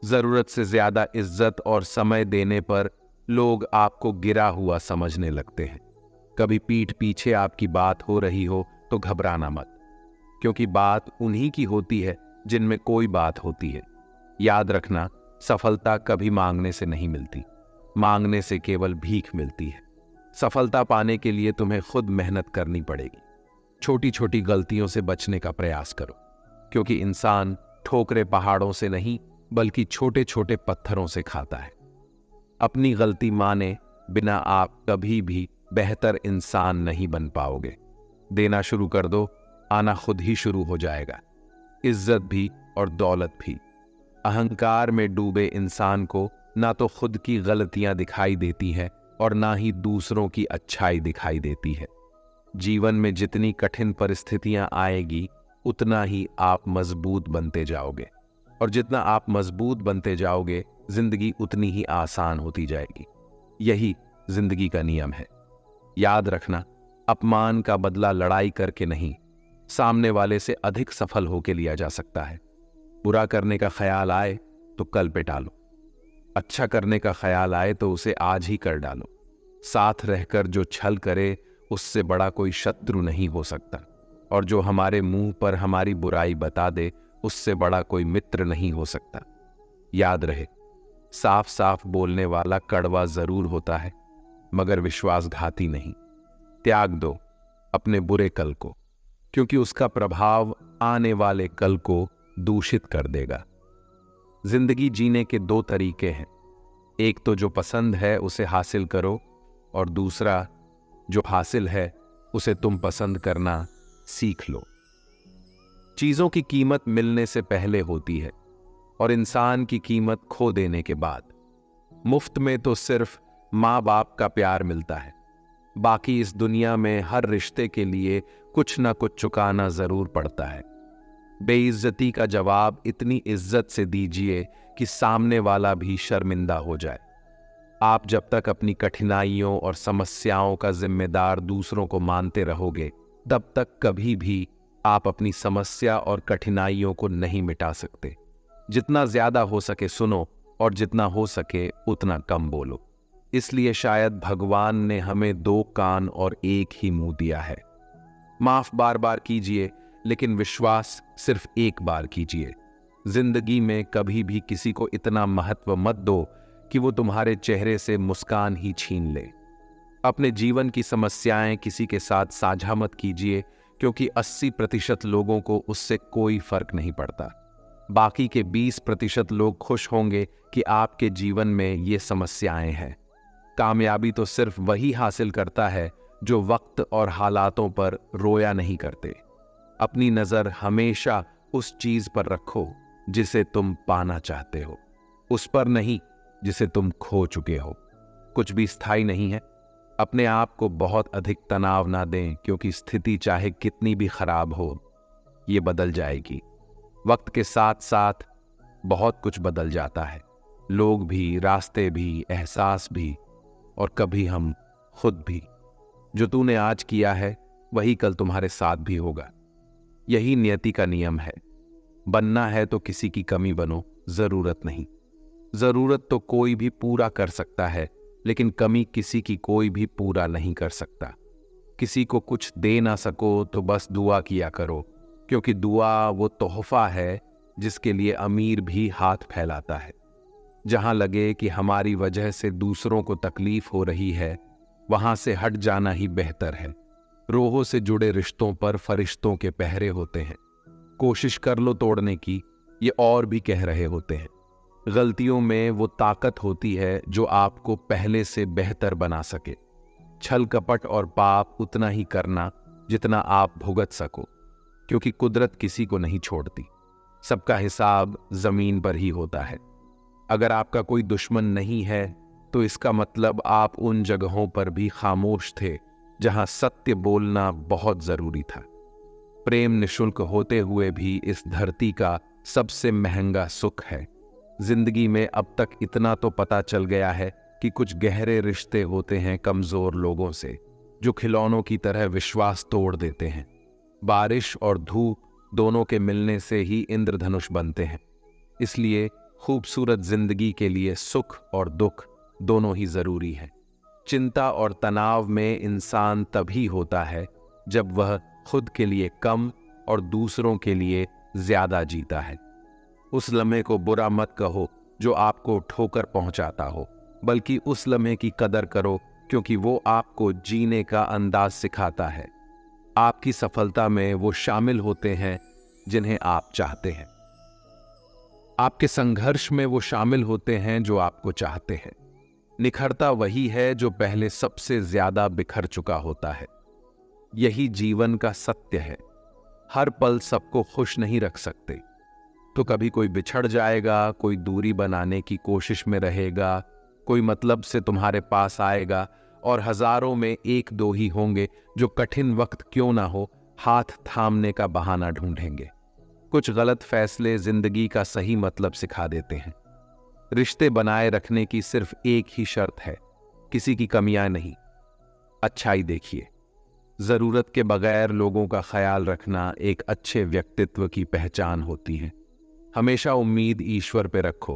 जरूरत से ज्यादा इज्जत और समय देने पर लोग आपको गिरा हुआ समझने लगते हैं। कभी पीठ पीछे आपकी बात हो रही हो तो घबराना मत, क्योंकि बात उन्हीं की होती है जिनमें कोई बात होती है। याद रखना, सफलता कभी मांगने से नहीं मिलती, मांगने से केवल भीख मिलती है। सफलता पाने के लिए तुम्हें खुद मेहनत करनी पड़ेगी। छोटी छोटी गलतियों से बचने का प्रयास करो, क्योंकि इंसान ठोकरे पहाड़ों से नहीं बल्कि छोटे छोटे पत्थरों से खाता है। अपनी गलती माने बिना आप कभी भी बेहतर इंसान नहीं बन पाओगे। देना शुरू कर दो, आना खुद ही शुरू हो जाएगा, इज्जत भी और दौलत भी। अहंकार में डूबे इंसान को ना तो खुद की गलतियां दिखाई देती हैं और ना ही दूसरों की अच्छाई दिखाई देती है। जीवन में जितनी कठिन परिस्थितियां आएगी, उतना ही आप मजबूत बनते जाओगे, और जितना आप मजबूत बनते जाओगे जिंदगी उतनी ही आसान होती जाएगी। यही जिंदगी का नियम है। याद रखना, अपमान का बदला लड़ाई करके नहीं, सामने वाले से अधिक सफल होके लिया जा सकता है। बुरा करने का ख्याल आए तो कल पे टालो, अच्छा करने का ख्याल आए तो उसे आज ही कर डालो। साथ रहकर जो छल करे उससे बड़ा कोई शत्रु नहीं हो सकता, और जो हमारे मुंह पर हमारी बुराई बता दे उससे बड़ा कोई मित्र नहीं हो सकता। याद रहे, साफ साफ बोलने वाला कड़वा जरूर होता है मगर विश्वासघाती नहीं। त्याग दो अपने बुरे कल को, क्योंकि उसका प्रभाव आने वाले कल को दूषित कर देगा। जिंदगी जीने के दो तरीके हैं, एक तो जो पसंद है उसे हासिल करो, और दूसरा जो हासिल है उसे तुम पसंद करना सीख लो। चीजों की कीमत मिलने से पहले होती है और इंसान की कीमत खो देने के बाद। मुफ्त में तो सिर्फ माँ बाप का प्यार मिलता है, बाकी इस दुनिया में हर रिश्ते के लिए कुछ ना कुछ चुकाना जरूर पड़ता है। बेइज्जती का जवाब इतनी इज्जत से दीजिए कि सामने वाला भी शर्मिंदा हो जाए। आप जब तक अपनी कठिनाइयों और समस्याओं का जिम्मेदार दूसरों को मानते रहोगे, तब तक कभी भी आप अपनी समस्या और कठिनाइयों को नहीं मिटा सकते। जितना ज्यादा हो सके सुनो, और जितना हो सके उतना कम बोलो। इसलिए शायद भगवान ने हमें दो कान और एक ही मुंह दिया है। माफ बार बार कीजिए, लेकिन विश्वास सिर्फ एक बार कीजिए। जिंदगी में कभी भी किसी को इतना महत्व मत दो कि वो तुम्हारे चेहरे से मुस्कान ही छीन ले। अपने जीवन की समस्याएं किसी के साथ साझा मत कीजिए, क्योंकि 80% लोगों को उससे कोई फर्क नहीं पड़ता। बाकी के 20% लोग खुश होंगे कि आपके जीवन में ये समस्याएं हैं। कामयाबी तो सिर्फ वही हासिल करता है जो वक्त और हालातों पर रोया नहीं करते। अपनी नजर हमेशा उस चीज पर रखो जिसे तुम पाना चाहते हो, उस पर नहीं जिसे तुम खो चुके हो। कुछ भी स्थायी नहीं है। अपने आप को बहुत अधिक तनाव ना दें, क्योंकि स्थिति चाहे कितनी भी खराब हो, ये बदल जाएगी। वक्त के साथ साथ बहुत कुछ बदल जाता है, लोग भी, रास्ते भी, एहसास भी, और कभी हम खुद भी। जो तूने आज किया है वही कल तुम्हारे साथ भी होगा। यही नियति का नियम है। बनना है तो किसी की कमी बनो, जरूरत नहीं। जरूरत तो कोई भी पूरा कर सकता है, लेकिन कमी किसी की कोई भी पूरा नहीं कर सकता। किसी को कुछ दे ना सको तो बस दुआ किया करो, क्योंकि दुआ वो तोहफा है जिसके लिए अमीर भी हाथ फैलाता है। जहां लगे कि हमारी वजह से दूसरों को तकलीफ हो रही है, वहां से हट जाना ही बेहतर है। रोहों से जुड़े रिश्तों पर फरिश्तों के पहरे होते हैं। कोशिश कर लो तोड़ने की, ये और भी कह रहे होते हैं। गलतियों में वो ताकत होती है जो आपको पहले से बेहतर बना सके। छल कपट और पाप उतना ही करना जितना आप भुगत सको, क्योंकि कुदरत किसी को नहीं छोड़ती। सबका हिसाब जमीन पर ही होता है। अगर आपका कोई दुश्मन नहीं है तो इसका मतलब आप उन जगहों पर भी खामोश थे जहां सत्य बोलना बहुत जरूरी था। प्रेम निशुल्क होते हुए भी इस धरती का सबसे महंगा सुख है। जिंदगी में अब तक इतना तो पता चल गया है कि कुछ गहरे रिश्ते होते हैं कमजोर लोगों से, जो खिलौनों की तरह विश्वास तोड़ देते हैं। बारिश और धूप दोनों के मिलने से ही इंद्रधनुष बनते हैं। इसलिए खूबसूरत जिंदगी के लिए सुख और दुख दोनों ही जरूरी है। चिंता और तनाव में इंसान तभी होता है जब वह खुद के लिए कम और दूसरों के लिए ज्यादा जीता है। उस लम्हे को बुरा मत कहो जो आपको ठोकर पहुंचाता हो, बल्कि उस लम्हे की कदर करो, क्योंकि वो आपको जीने का अंदाज सिखाता है। आपकी सफलता में वो शामिल होते हैं जिन्हें आप चाहते हैं। आपके संघर्ष में वो शामिल होते हैं जो आपको चाहते हैं। निखरता वही है जो पहले सबसे ज्यादा बिखर चुका होता है। यही जीवन का सत्य है। हर पल सबको खुश नहीं रख सकते, तो कभी कोई बिछड़ जाएगा, कोई दूरी बनाने की कोशिश में रहेगा, कोई मतलब से तुम्हारे पास आएगा, और हजारों में एक दो ही होंगे जो कठिन वक्त क्यों ना हो हाथ थामने का बहाना ढूंढेंगे। कुछ गलत फैसले जिंदगी का सही मतलब सिखा देते हैं। रिश्ते बनाए रखने की सिर्फ एक ही शर्त है, किसी की कमियां नहीं, अच्छाई देखिए। जरूरत के बगैर लोगों का ख्याल रखना एक अच्छे व्यक्तित्व की पहचान होती है। हमेशा उम्मीद ईश्वर पे रखो,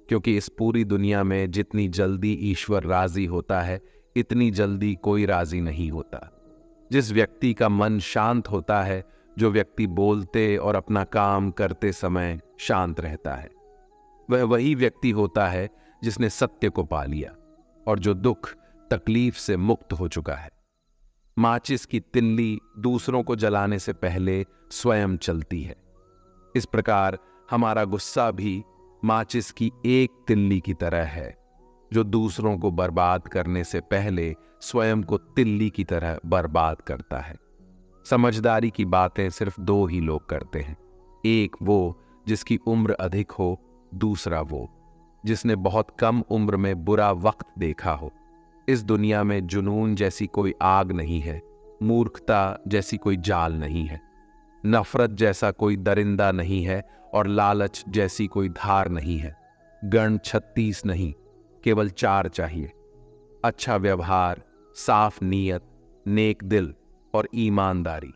क्योंकि इस पूरी दुनिया में जितनी जल्दी ईश्वर राजी होता है, इतनी जल्दी कोई राजी नहीं होता। जिस व्यक्ति का मन शांत होता है, जो व्यक्ति बोलते और अपना काम करते समय शांत रहता है, वह वही व्यक्ति होता है जिसने सत्य को पा लिया और जो दुख तकलीफ से मुक्त हो चुका है। माचिस की तिल्ली दूसरों को जलाने से पहले स्वयं चलती है। इस प्रकार हमारा गुस्सा भी माचिस की एक तिल्ली की तरह है, जो दूसरों को बर्बाद करने से पहले स्वयं को तिल्ली की तरह बर्बाद करता है। समझदारी की बातें सिर्फ दो ही लोग करते हैं, एक वो जिसकी उम्र अधिक हो, दूसरा वो जिसने बहुत कम उम्र में बुरा वक्त देखा हो। इस दुनिया में जुनून जैसी कोई आग नहीं है, मूर्खता जैसी कोई जाल नहीं है, नफरत जैसा कोई दरिंदा नहीं है और लालच जैसी कोई धार नहीं है। गण 36 नहीं, केवल 4 चाहिए, अच्छा व्यवहार, साफ नीयत, नेक दिल और ईमानदारी।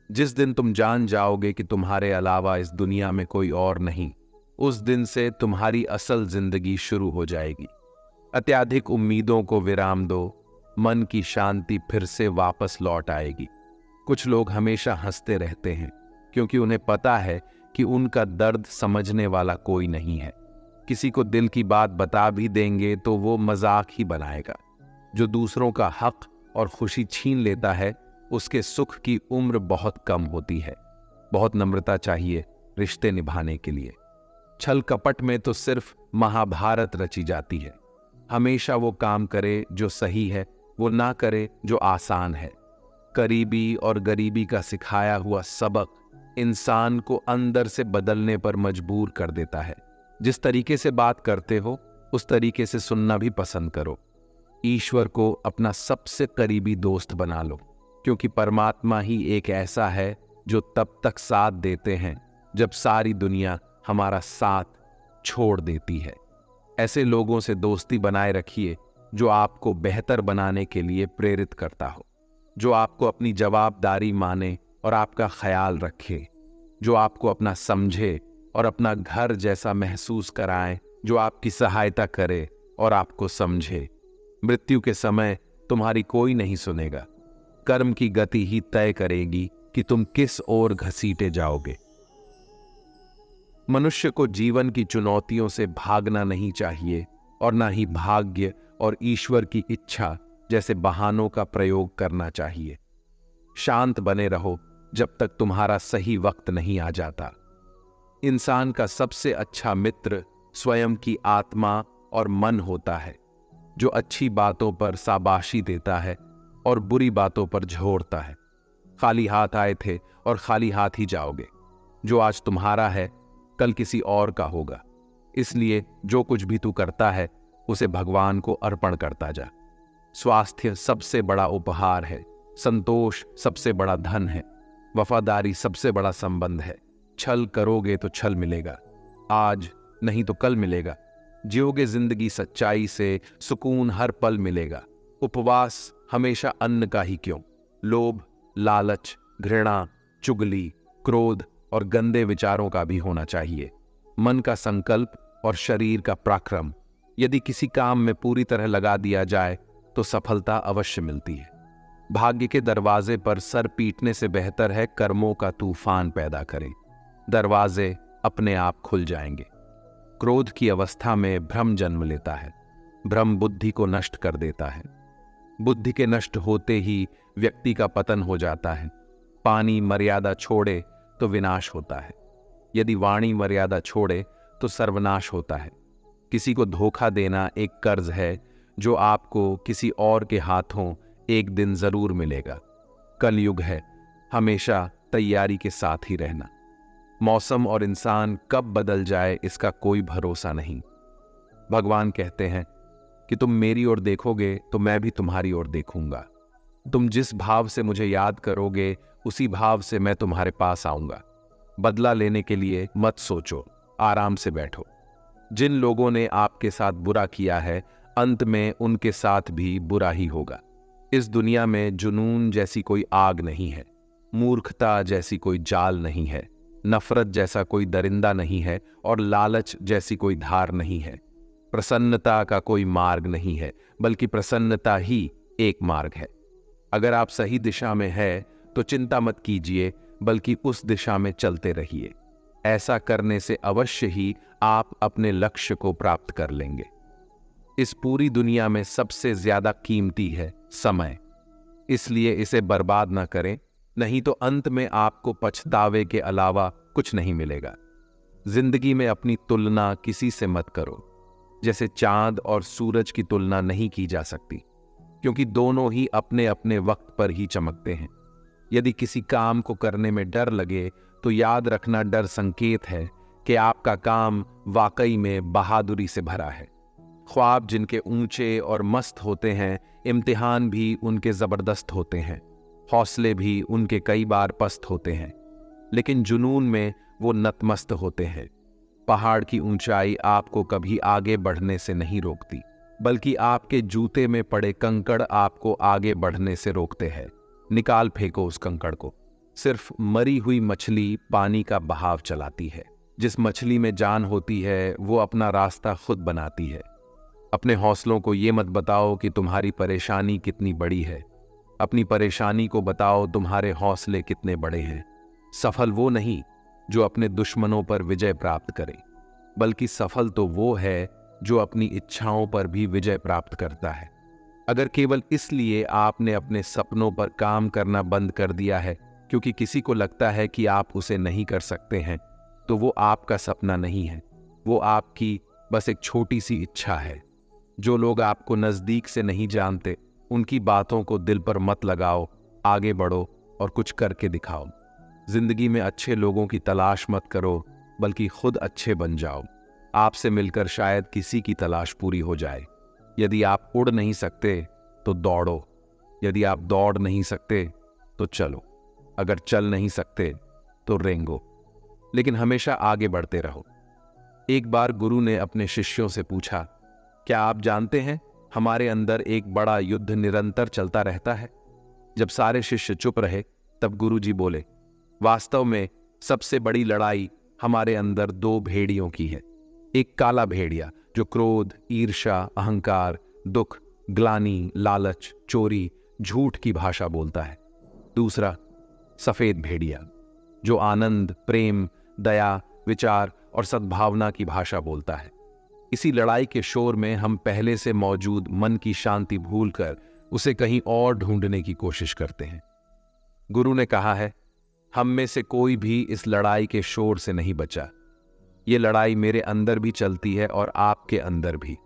जिस दिन तुम जान जाओगे कि तुम्हारे अलावा इस दुनिया में कोई और नहीं, उस दिन से तुम्हारी असल जिंदगी शुरू हो जाएगी। अत्याधिक उम्मीदों को विराम दो, मन की शांति फिर से वापस लौट आएगी। कुछ लोग हमेशा हंसते रहते हैं क्योंकि उन्हें पता है कि उनका दर्द समझने वाला कोई नहीं है। किसी को दिल की बात बता भी देंगे तो वो मजाक ही बनाएगा। जो दूसरों का हक और खुशी छीन लेता है, उसके सुख की उम्र बहुत कम होती है। बहुत नम्रता चाहिए रिश्ते निभाने के लिए। छल कपट में तो सिर्फ महाभारत रची जाती है। हमेशा वो काम करे जो सही है, वो ना करे जो आसान है। करीबी और गरीबी का सिखाया हुआ सबक इंसान को अंदर से बदलने पर मजबूर कर देता है। जिस तरीके से बात करते हो, उस तरीके से सुनना भी पसंद करो। ईश्वर को अपना सबसे करीबी दोस्त बना लो, क्योंकि परमात्मा ही एक ऐसा है जो तब तक साथ देते हैं जब सारी दुनिया हमारा साथ छोड़ देती है। ऐसे लोगों से दोस्ती बनाए रखिए जो आपको बेहतर बनाने के लिए प्रेरित करता हो, जो आपको अपनी जवाबदारी माने और आपका ख्याल रखे, जो आपको अपना समझे और अपना घर जैसा महसूस कराए, जो आपकी सहायता करे और आपको समझे। मृत्यु के समय तुम्हारी कोई नहीं सुनेगा। कर्म की गति ही तय करेगी कि तुम किस ओर घसीटे जाओगे। मनुष्य को जीवन की चुनौतियों से भागना नहीं चाहिए और ना ही भाग्य और ईश्वर की इच्छा जैसे बहानों का प्रयोग करना चाहिए। शांत बने रहो जब तक तुम्हारा सही वक्त नहीं आ जाता। इंसान का सबसे अच्छा मित्र स्वयं की आत्मा और मन होता है, जो अच्छी बातों पर शाबाशी देता है और बुरी बातों पर झोरता है। खाली हाथ आए थे और खाली हाथ ही जाओगे। जो आज तुम्हारा है, कल किसी और का होगा। इसलिए जो कुछ भी तू करता है, उसे भगवान को अर्पण करता जा। स्वास्थ्य सबसे बड़ा उपहार है, संतोष सबसे बड़ा धन है, वफादारी सबसे बड़ा संबंध है। छल करोगे तो छल मिलेगा, आज नहीं तो कल मिलेगा। जियोगे जिंदगी सच्चाई से, सुकून हर पल मिलेगा। उपवास हमेशा अन्न का ही क्यों, लोभ, लालच, घृणा, चुगली, क्रोध और गंदे विचारों का भी होना चाहिए। मन का संकल्प और शरीर का पराक्रम यदि किसी काम में पूरी तरह लगा दिया जाए तो सफलता अवश्य मिलती है। भाग्य के दरवाजे पर सर पीटने से बेहतर है कर्मों का तूफान पैदा करें। दरवाजे अपने आप खुल जाएंगे। क्रोध की अवस्था में भ्रम जन्म लेता है। भ्रम बुद्धि को नष्ट कर देता है। बुद्धि के नष्ट होते ही व्यक्ति का पतन हो जाता है। पानी मर्यादा छोड़े तो विनाश होता है, यदि वाणी मर्यादा छोड़े तो सर्वनाश होता है। किसी को धोखा देना एक कर्ज है जो आपको किसी और के हाथों एक दिन जरूर मिलेगा। कलयुग है, हमेशा तैयारी के साथ ही रहना। मौसम और इंसान कब बदल जाए इसका कोई भरोसा नहीं। भगवान कहते हैं कि तुम मेरी ओर देखोगे तो मैं भी तुम्हारी ओर देखूंगा। तुम जिस भाव से मुझे याद करोगे उसी भाव से मैं तुम्हारे पास आऊंगा। बदला लेने के लिए मत सोचो, आराम से बैठो। जिन लोगों ने आपके साथ बुरा किया है, अंत में उनके साथ भी बुरा ही होगा। इस दुनिया में जुनून जैसी कोई आग नहीं है, मूर्खता जैसी कोई जाल नहीं है, नफरत जैसा कोई दरिंदा नहीं है और लालच जैसी कोई धार नहीं है। प्रसन्नता का कोई मार्ग नहीं है, बल्कि प्रसन्नता ही एक मार्ग है। अगर आप सही दिशा में है तो चिंता मत कीजिए, बल्कि उस दिशा में चलते रहिए। ऐसा करने से अवश्य ही आप अपने लक्ष्य को प्राप्त कर लेंगे। इस पूरी दुनिया में सबसे ज्यादा कीमती है समय, इसलिए इसे बर्बाद ना करें, नहीं तो अंत में आपको पछतावे के अलावा कुछ नहीं मिलेगा। जिंदगी में अपनी तुलना किसी से मत करो। जैसे चांद और सूरज की तुलना नहीं की जा सकती, क्योंकि दोनों ही अपने अपने वक्त पर ही चमकते हैं। यदि किसी काम को करने में डर लगे तो याद रखना, डर संकेत है कि आपका काम वाकई में बहादुरी से भरा है। ख्वाब जिनके ऊंचे और मस्त होते हैं, इम्तिहान भी उनके जबरदस्त होते हैं, हौसले भी उनके कई बार पस्त होते हैं, लेकिन जुनून में वो नतमस्त होते हैं। पहाड़ की ऊंचाई आपको कभी आगे बढ़ने से नहीं रोकती, बल्कि आपके जूते में पड़े कंकड़ आपको आगे बढ़ने से रोकते हैं। निकाल फेंको उस कंकड़ को। सिर्फ मरी हुई मछली पानी का बहाव चलाती है। जिस मछली में जान होती है वो अपना रास्ता खुद बनाती है। अपने हौसलों को ये मत बताओ कि तुम्हारी परेशानी कितनी बड़ी है, अपनी परेशानी को बताओ तुम्हारे हौसले कितने बड़े हैं। सफल वो नहीं जो अपने दुश्मनों पर विजय प्राप्त करे, बल्कि सफल तो वो है जो अपनी इच्छाओं पर भी विजय प्राप्त करता है। अगर केवल इसलिए आपने अपने सपनों पर काम करना बंद कर दिया है क्योंकि किसी को लगता है कि आप उसे नहीं कर सकते हैं, तो वो आपका सपना नहीं है, वो आपकी बस एक छोटी सी इच्छा है। जो लोग आपको नजदीक से नहीं जानते, उनकी बातों को दिल पर मत लगाओ, आगे बढ़ो और कुछ करके दिखाओ। जिंदगी में अच्छे लोगों की तलाश मत करो, बल्कि खुद अच्छे बन जाओ। आपसे मिलकर शायद किसी की तलाश पूरी हो जाए। यदि आप उड़ नहीं सकते तो दौड़ो, यदि आप दौड़ नहीं सकते तो चलो, अगर चल नहीं सकते तो रेंगो, लेकिन हमेशा आगे बढ़ते रहो। एक बार गुरु ने अपने शिष्यों से पूछा, क्या आप जानते हैं हमारे अंदर एक बड़ा युद्ध निरंतर चलता रहता है? जब सारे शिष्य चुप रहे तब गुरु जी बोले, वास्तव में सबसे बड़ी लड़ाई हमारे अंदर दो भेड़ियों की है। एक काला भेड़िया जो क्रोध, ईर्ष्या, अहंकार, दुख, ग्लानि, लालच, चोरी, झूठ की भाषा बोलता है। दूसरा सफेद भेड़िया जो आनंद, प्रेम, दया, विचार और सद्भावना की भाषा बोलता है। इसी लड़ाई के शोर में हम पहले से मौजूद मन की शांति भूलकर उसे कहीं और ढूंढने की कोशिश करते हैं। गुरु ने कहा है, हम में से कोई भी इस लड़ाई के शोर से नहीं बचा। ये लड़ाई मेरे अंदर भी चलती है और आपके अंदर भी।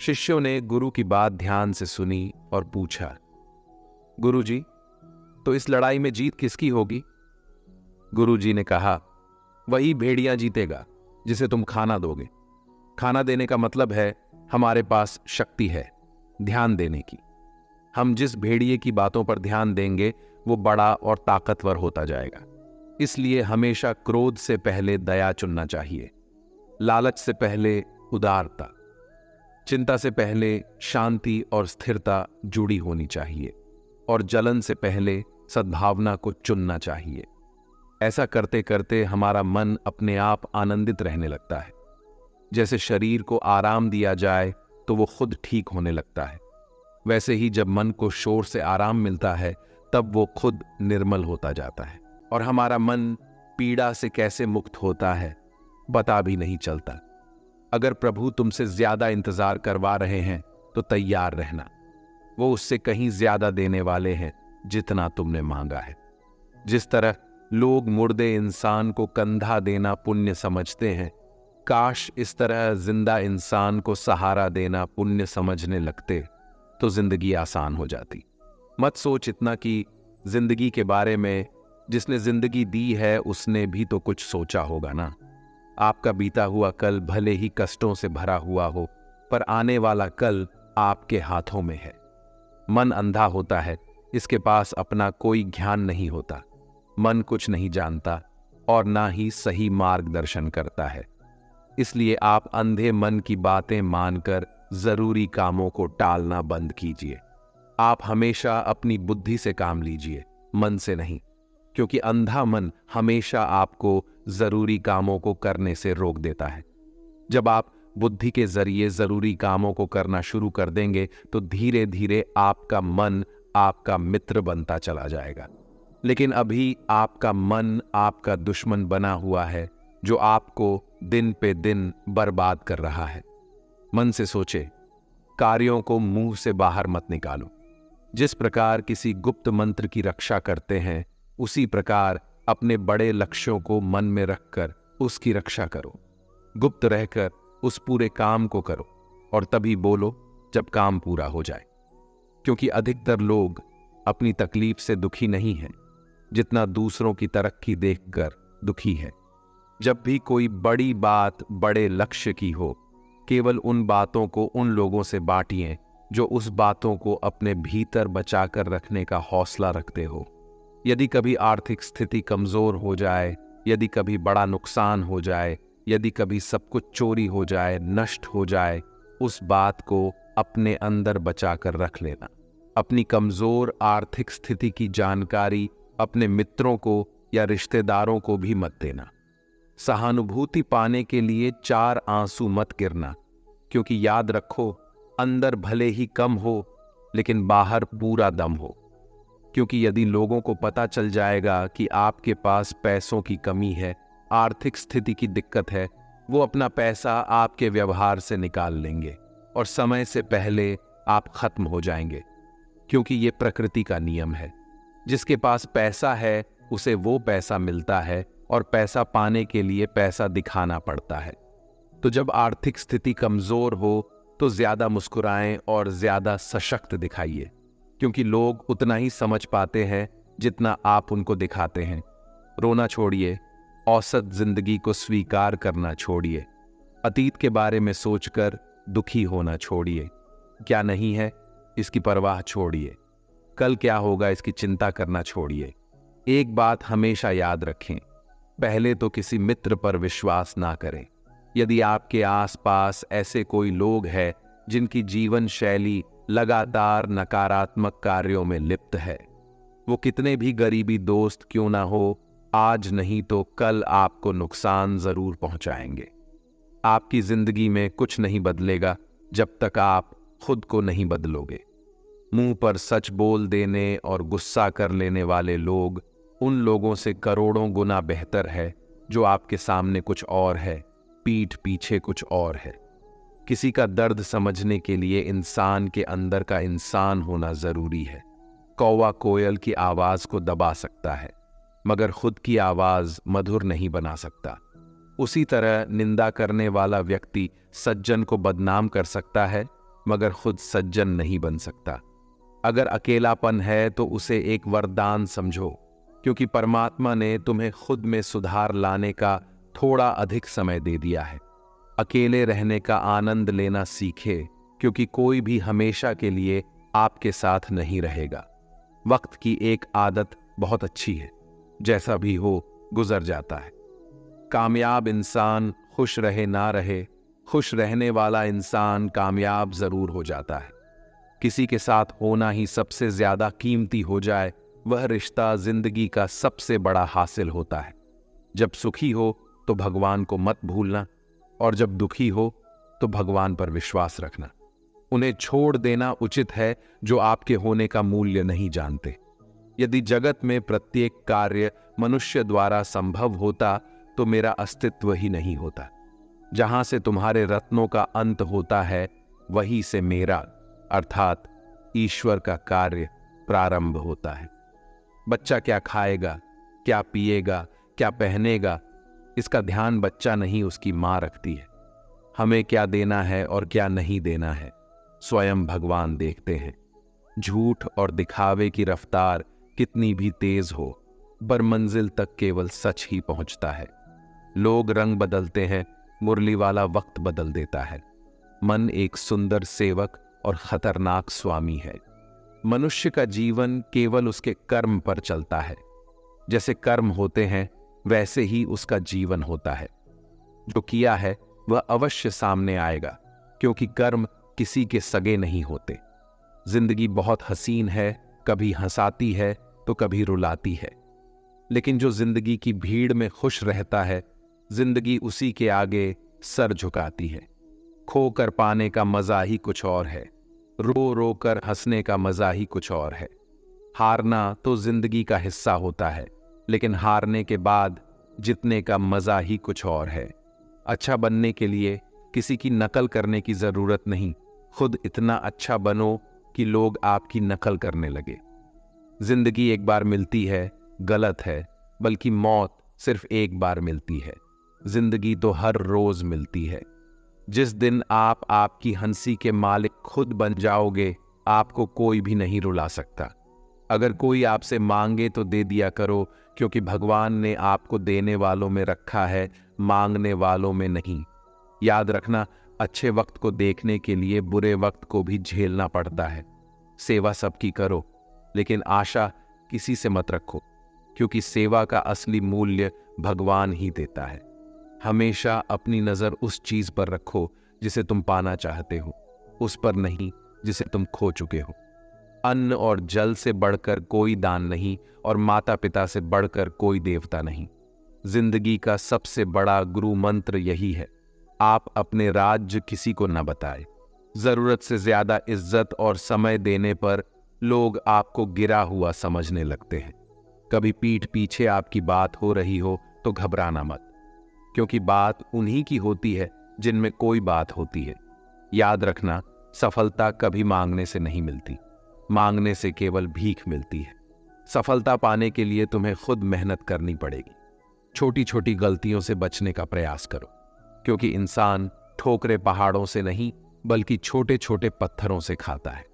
शिष्यों ने गुरु की बात ध्यान से सुनी और पूछा, गुरु जी, तो इस लड़ाई में जीत किसकी होगी? गुरु जी ने कहा, वही भेड़िया जीतेगा जिसे तुम खाना दोगे। खाना देने का मतलब है हमारे पास शक्ति है ध्यान देने की। हम जिस भेड़िए की बातों पर ध्यान देंगे वो बड़ा और ताकतवर होता जाएगा। इसलिए हमेशा क्रोध से पहले दया चुनना चाहिए, लालच से पहले उदारता, चिंता से पहले शांति और स्थिरता जुड़ी होनी चाहिए, और जलन से पहले सद्भावना को चुनना चाहिए। ऐसा करते करते हमारा मन अपने आप आनंदित रहने लगता है। जैसे शरीर को आराम दिया जाए तो वो खुद ठीक होने लगता है, वैसे ही जब मन को शोर से आराम मिलता है तब वो खुद निर्मल होता जाता है। और हमारा मन पीड़ा से कैसे मुक्त होता है बता भी नहीं चलता। अगर प्रभु तुमसे ज्यादा इंतजार करवा रहे हैं तो तैयार रहना, वो उससे कहीं ज्यादा देने वाले हैं जितना तुमने मांगा है। जिस तरह लोग मुर्दे इंसान को कंधा देना पुण्य समझते हैं, काश इस तरह जिंदा इंसान को सहारा देना पुण्य समझने लगते तो जिंदगी आसान हो जाती। मत सोच इतना कि जिंदगी के बारे में, जिसने जिंदगी दी है उसने भी तो कुछ सोचा होगा ना। आपका बीता हुआ कल भले ही कष्टों से भरा हुआ हो, पर आने वाला कल आपके हाथों में है। मन अंधा होता है इसके पास अपना कोई ज्ञान नहीं होता, मन कुछ नहीं जानता और ना ही सही मार्गदर्शन करता है। इसलिए आप अंधे मन की बातें मानकर जरूरी कामों को टालना बंद कीजिए। आप हमेशा अपनी बुद्धि से काम लीजिए, मन से नहीं, क्योंकि अंधा मन हमेशा आपको जरूरी कामों को करने से रोक देता है। जब आप बुद्धि के जरिए जरूरी कामों को करना शुरू कर देंगे तो धीरे धीरे आपका मन आपका मित्र बनता चला जाएगा। लेकिन अभी आपका मन आपका दुश्मन बना हुआ है, जो आपको दिन पे दिन बर्बाद कर रहा है। मन से सोचे, कार्यों को मुंह से बाहर मत निकालो। जिस प्रकार किसी गुप्त मंत्र की रक्षा करते हैं, उसी प्रकार अपने बड़े लक्ष्यों को मन में रखकर उसकी रक्षा करो। गुप्त रहकर उस पूरे काम को करो और तभी बोलो जब काम पूरा हो जाए। क्योंकि अधिकतर लोग अपनी तकलीफ से दुखी नहीं हैं, जितना दूसरों की तरक्की देखकर दुखी है। जब भी कोई बड़ी बात बड़े लक्ष्य की हो, केवल उन बातों को उन लोगों से बांटिए जो उस बातों को अपने भीतर बचाकर रखने का हौसला रखते हो। यदि कभी आर्थिक स्थिति कमजोर हो जाए, यदि कभी बड़ा नुकसान हो जाए, यदि कभी सब कुछ चोरी हो जाए, नष्ट हो जाए, उस बात को अपने अंदर बचाकर रख लेना। अपनी कमजोर आर्थिक स्थिति की जानकारी अपने मित्रों को या रिश्तेदारों को भी मत देना। सहानुभूति पाने के लिए 4 आंसू मत गिरना, क्योंकि याद रखो, अंदर भले ही कम हो लेकिन बाहर पूरा दम हो। क्योंकि यदि लोगों को पता चल जाएगा कि आपके पास पैसों की कमी है, आर्थिक स्थिति की दिक्कत है, वो अपना पैसा आपके व्यवहार से निकाल लेंगे और समय से पहले आप खत्म हो जाएंगे। क्योंकि ये प्रकृति का नियम है। जिसके पास पैसा है उसे वो पैसा मिलता है और पैसा पाने के लिए पैसा दिखाना पड़ता है। तो जब आर्थिक स्थिति कमजोर हो तो ज्यादा मुस्कुराएं और ज्यादा सशक्त दिखाइए, क्योंकि लोग उतना ही समझ पाते हैं जितना आप उनको दिखाते हैं। रोना छोड़िए, औसत जिंदगी को स्वीकार करना छोड़िए, अतीत के बारे में सोचकर दुखी होना छोड़िए। क्या नहीं है इसकी परवाह छोड़िए, कल क्या होगा इसकी चिंता करना छोड़िए। एक बात हमेशा याद रखें, पहले तो किसी मित्र पर विश्वास ना करें। यदि आपके आसपास ऐसे कोई लोग हैं जिनकी जीवन शैली लगातार नकारात्मक कार्यों में लिप्त है, वो कितने भी गरीबी दोस्त क्यों ना हो, आज नहीं तो कल आपको नुकसान जरूर पहुंचाएंगे। आपकी जिंदगी में कुछ नहीं बदलेगा जब तक आप खुद को नहीं बदलोगे। मुंह पर सच बोल देने और गुस्सा कर लेने वाले लोग उन लोगों से करोड़ों गुना बेहतर है जो आपके सामने कुछ और है, पीठ पीछे कुछ और है। किसी का दर्द समझने के लिए इंसान के अंदर का इंसान होना जरूरी है। कौवा कोयल की आवाज को दबा सकता है, मगर खुद की आवाज मधुर नहीं बना सकता। उसी तरह निंदा करने वाला व्यक्ति सज्जन को बदनाम कर सकता है, मगर खुद सज्जन नहीं बन सकता। अगर अकेलापन है तो उसे एक वरदान समझो, क्योंकि परमात्मा ने तुम्हें खुद में सुधार लाने का थोड़ा अधिक समय दे दिया है। अकेले रहने का आनंद लेना सीखे, क्योंकि कोई भी हमेशा के लिए आपके साथ नहीं रहेगा। वक्त की एक आदत बहुत अच्छी है, जैसा भी हो गुजर जाता है। कामयाब इंसान खुश रहे ना रहे, खुश रहने वाला इंसान कामयाब जरूर हो जाता है। किसी के साथ होना ही सबसे ज्यादा कीमती हो जाए, वह रिश्ता जिंदगी का सबसे बड़ा हासिल होता है। जब सुखी हो तो भगवान को मत भूलना, और जब दुखी हो तो भगवान पर विश्वास रखना। उन्हें छोड़ देना उचित है जो आपके होने का मूल्य नहीं जानते। यदि जगत में प्रत्येक कार्य मनुष्य द्वारा संभव होता तो मेरा अस्तित्व ही नहीं होता। जहां से तुम्हारे रत्नों का अंत होता है, वहीं से मेरा अर्थात ईश्वर का कार्य प्रारंभ होता है। बच्चा क्या खाएगा, क्या पिएगा, क्या पहनेगा, इसका ध्यान बच्चा नहीं उसकी मां रखती है। हमें क्या देना है और क्या नहीं देना है, स्वयं भगवान देखते हैं। झूठ और दिखावे की रफ्तार कितनी भी तेज हो, पर मंजिल तक केवल सच ही पहुंचता है। लोग रंग बदलते हैं, मुरली वाला वक्त बदल देता है। मन एक सुंदर सेवक और खतरनाक स्वामी है। मनुष्य का जीवन केवल उसके कर्म पर चलता है। जैसे कर्म होते हैं वैसे ही उसका जीवन होता है। जो किया है वह अवश्य सामने आएगा, क्योंकि कर्म किसी के सगे नहीं होते। जिंदगी बहुत हसीन है, कभी हंसाती है तो कभी रुलाती है, लेकिन जो जिंदगी की भीड़ में खुश रहता है, जिंदगी उसी के आगे सर झुकाती है। खोकर पाने का मजा ही कुछ और है, रो रो कर हंसने का मजा ही कुछ और है। हारना तो जिंदगी का हिस्सा होता है, लेकिन हारने के बाद जीतने का मजा ही कुछ और है। अच्छा बनने के लिए किसी की नकल करने की जरूरत नहीं, खुद इतना अच्छा बनो कि लोग आपकी नकल करने लगे। जिंदगी एक बार मिलती है गलत है, बल्कि मौत सिर्फ एक बार मिलती है। जिंदगी तो हर रोज मिलती है। जिस दिन आप आपकी हंसी के मालिक खुद बन जाओगे, आपको कोई भी नहीं रुला सकता। अगर कोई आपसे मांगे तो दे दिया करो, क्योंकि भगवान ने आपको देने वालों में रखा है, मांगने वालों में नहीं। याद रखना, अच्छे वक्त को देखने के लिए बुरे वक्त को भी झेलना पड़ता है। सेवा सबकी करो, लेकिन आशा किसी से मत रखो, क्योंकि सेवा का असली मूल्य भगवान ही देता है। हमेशा अपनी नजर उस चीज पर रखो जिसे तुम पाना चाहते हो, उस पर नहीं जिसे तुम खो चुके हो। अन्न और जल से बढ़कर कोई दान नहीं, और माता पिता से बढ़कर कोई देवता नहीं। जिंदगी का सबसे बड़ा गुरु मंत्र यही है, आप अपने राज्य किसी को न बताएं। जरूरत से ज्यादा इज्जत और समय देने पर लोग आपको गिरा हुआ समझने लगते हैं। कभी पीठ पीछे आपकी बात हो रही हो तो घबराना मत, क्योंकि बात उन्हीं की होती है जिनमें कोई बात होती है। याद रखना, सफलता कभी मांगने से नहीं मिलती, मांगने से केवल भीख मिलती है। सफलता पाने के लिए तुम्हें खुद मेहनत करनी पड़ेगी। छोटी छोटी गलतियों से बचने का प्रयास करो, क्योंकि इंसान ठोकरे पहाड़ों से नहीं बल्कि छोटे छोटे पत्थरों से खाता है।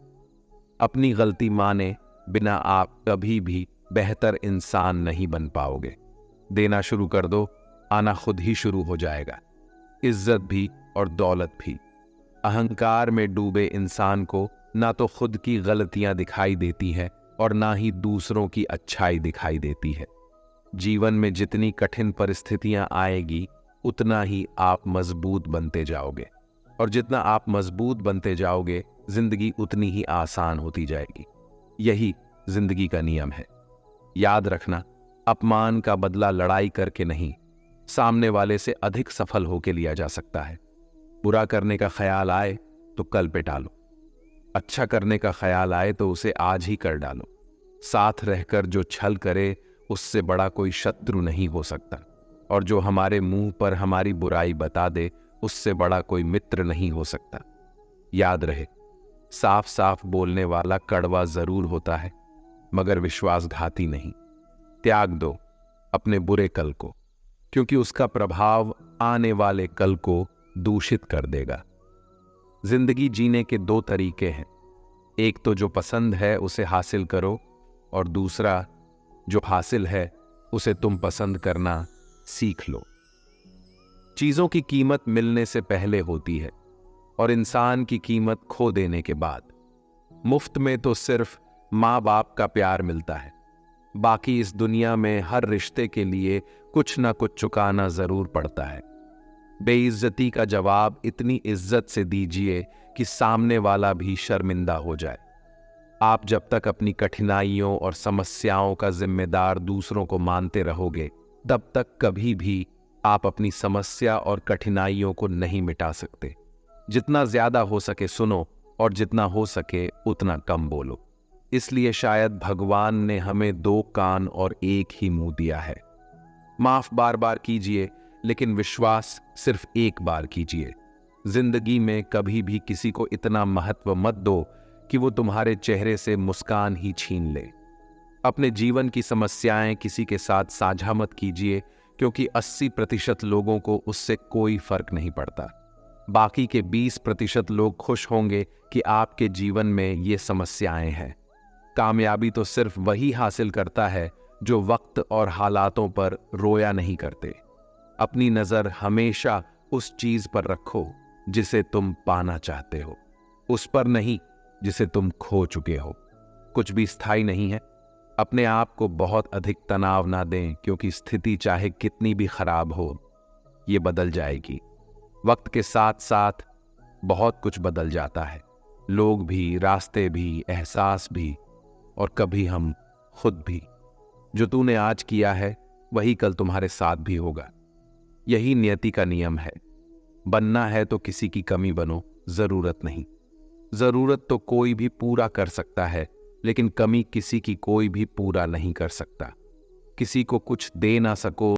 अपनी गलती माने बिना आप कभी भी बेहतर इंसान नहीं बन पाओगे। देना शुरू कर दो, आना खुद ही शुरू हो जाएगा, इज्जत भी और दौलत भी। अहंकार में डूबे इंसान को ना तो खुद की गलतियां दिखाई देती हैं और ना ही दूसरों की अच्छाई दिखाई देती है। जीवन में जितनी कठिन परिस्थितियां आएगी, उतना ही आप मजबूत बनते जाओगे, और जितना आप मजबूत बनते जाओगे, जिंदगी उतनी ही आसान होती जाएगी। यही जिंदगी का नियम है। याद रखना, अपमान का बदला लड़ाई करके नहीं, सामने वाले से अधिक सफल होके लिया जा सकता है। बुरा करने का ख्याल आए तो कल पे टालो, अच्छा करने का ख्याल आए तो उसे आज ही कर डालो। साथ रहकर जो छल करे, उससे बड़ा कोई शत्रु नहीं हो सकता, और जो हमारे मुंह पर हमारी बुराई बता दे, उससे बड़ा कोई मित्र नहीं हो सकता। याद रहे, साफ साफ बोलने वाला कड़वा जरूर होता है, मगर विश्वासघाती नहीं। त्याग दो अपने बुरे कल को, क्योंकि उसका प्रभाव आने वाले कल को दूषित कर देगा। जिंदगी जीने के दो तरीके हैं, एक तो जो पसंद है उसे हासिल करो, और दूसरा जो हासिल है उसे तुम पसंद करना सीख लो। चीजों की कीमत मिलने से पहले होती है, और इंसान की कीमत खो देने के बाद। मुफ्त में तो सिर्फ माँ बाप का प्यार मिलता है, बाकी इस दुनिया में हर रिश्ते के लिए कुछ ना कुछ चुकाना जरूर पड़ता है। बेइज्जती का जवाब इतनी इज्जत से दीजिए कि सामने वाला भी शर्मिंदा हो जाए। आप जब तक अपनी कठिनाइयों और समस्याओं का जिम्मेदार दूसरों को मानते रहोगे, तब तक कभी भी आप अपनी समस्या और कठिनाइयों को नहीं मिटा सकते। जितना ज्यादा हो सके सुनो, और जितना हो सके उतना कम बोलो। इसलिए शायद भगवान ने हमें दो कान और एक ही मुंह दिया है। माफ बार बार कीजिए, लेकिन विश्वास सिर्फ एक बार कीजिए। जिंदगी में कभी भी किसी को इतना महत्व मत दो कि वो तुम्हारे चेहरे से मुस्कान ही छीन ले। अपने जीवन की समस्याएं किसी के साथ साझा मत कीजिए, क्योंकि 80% लोगों को उससे कोई फर्क नहीं पड़ता। बाकी के 20% लोग खुश होंगे कि आपके जीवन में ये समस्याएं हैं। कामयाबी तो सिर्फ वही हासिल करता है जो वक्त और हालातों पर रोया नहीं करते। अपनी नजर हमेशा उस चीज पर रखो जिसे तुम पाना चाहते हो, उस पर नहीं जिसे तुम खो चुके हो। कुछ भी स्थायी नहीं है। अपने आप को बहुत अधिक तनाव ना दें, क्योंकि स्थिति चाहे कितनी भी खराब हो, ये बदल जाएगी। वक्त के साथ साथ बहुत कुछ बदल जाता है, लोग भी, रास्ते भी, एहसास भी, और कभी हम खुद भी। जो तूने आज किया है वही कल तुम्हारे साथ भी होगा। यही नियति का नियम है। बनना है तो किसी की कमी बनो, जरूरत नहीं। जरूरत तो कोई भी पूरा कर सकता है, लेकिन कमी किसी की कोई भी पूरा नहीं कर सकता। किसी को कुछ दे ना सको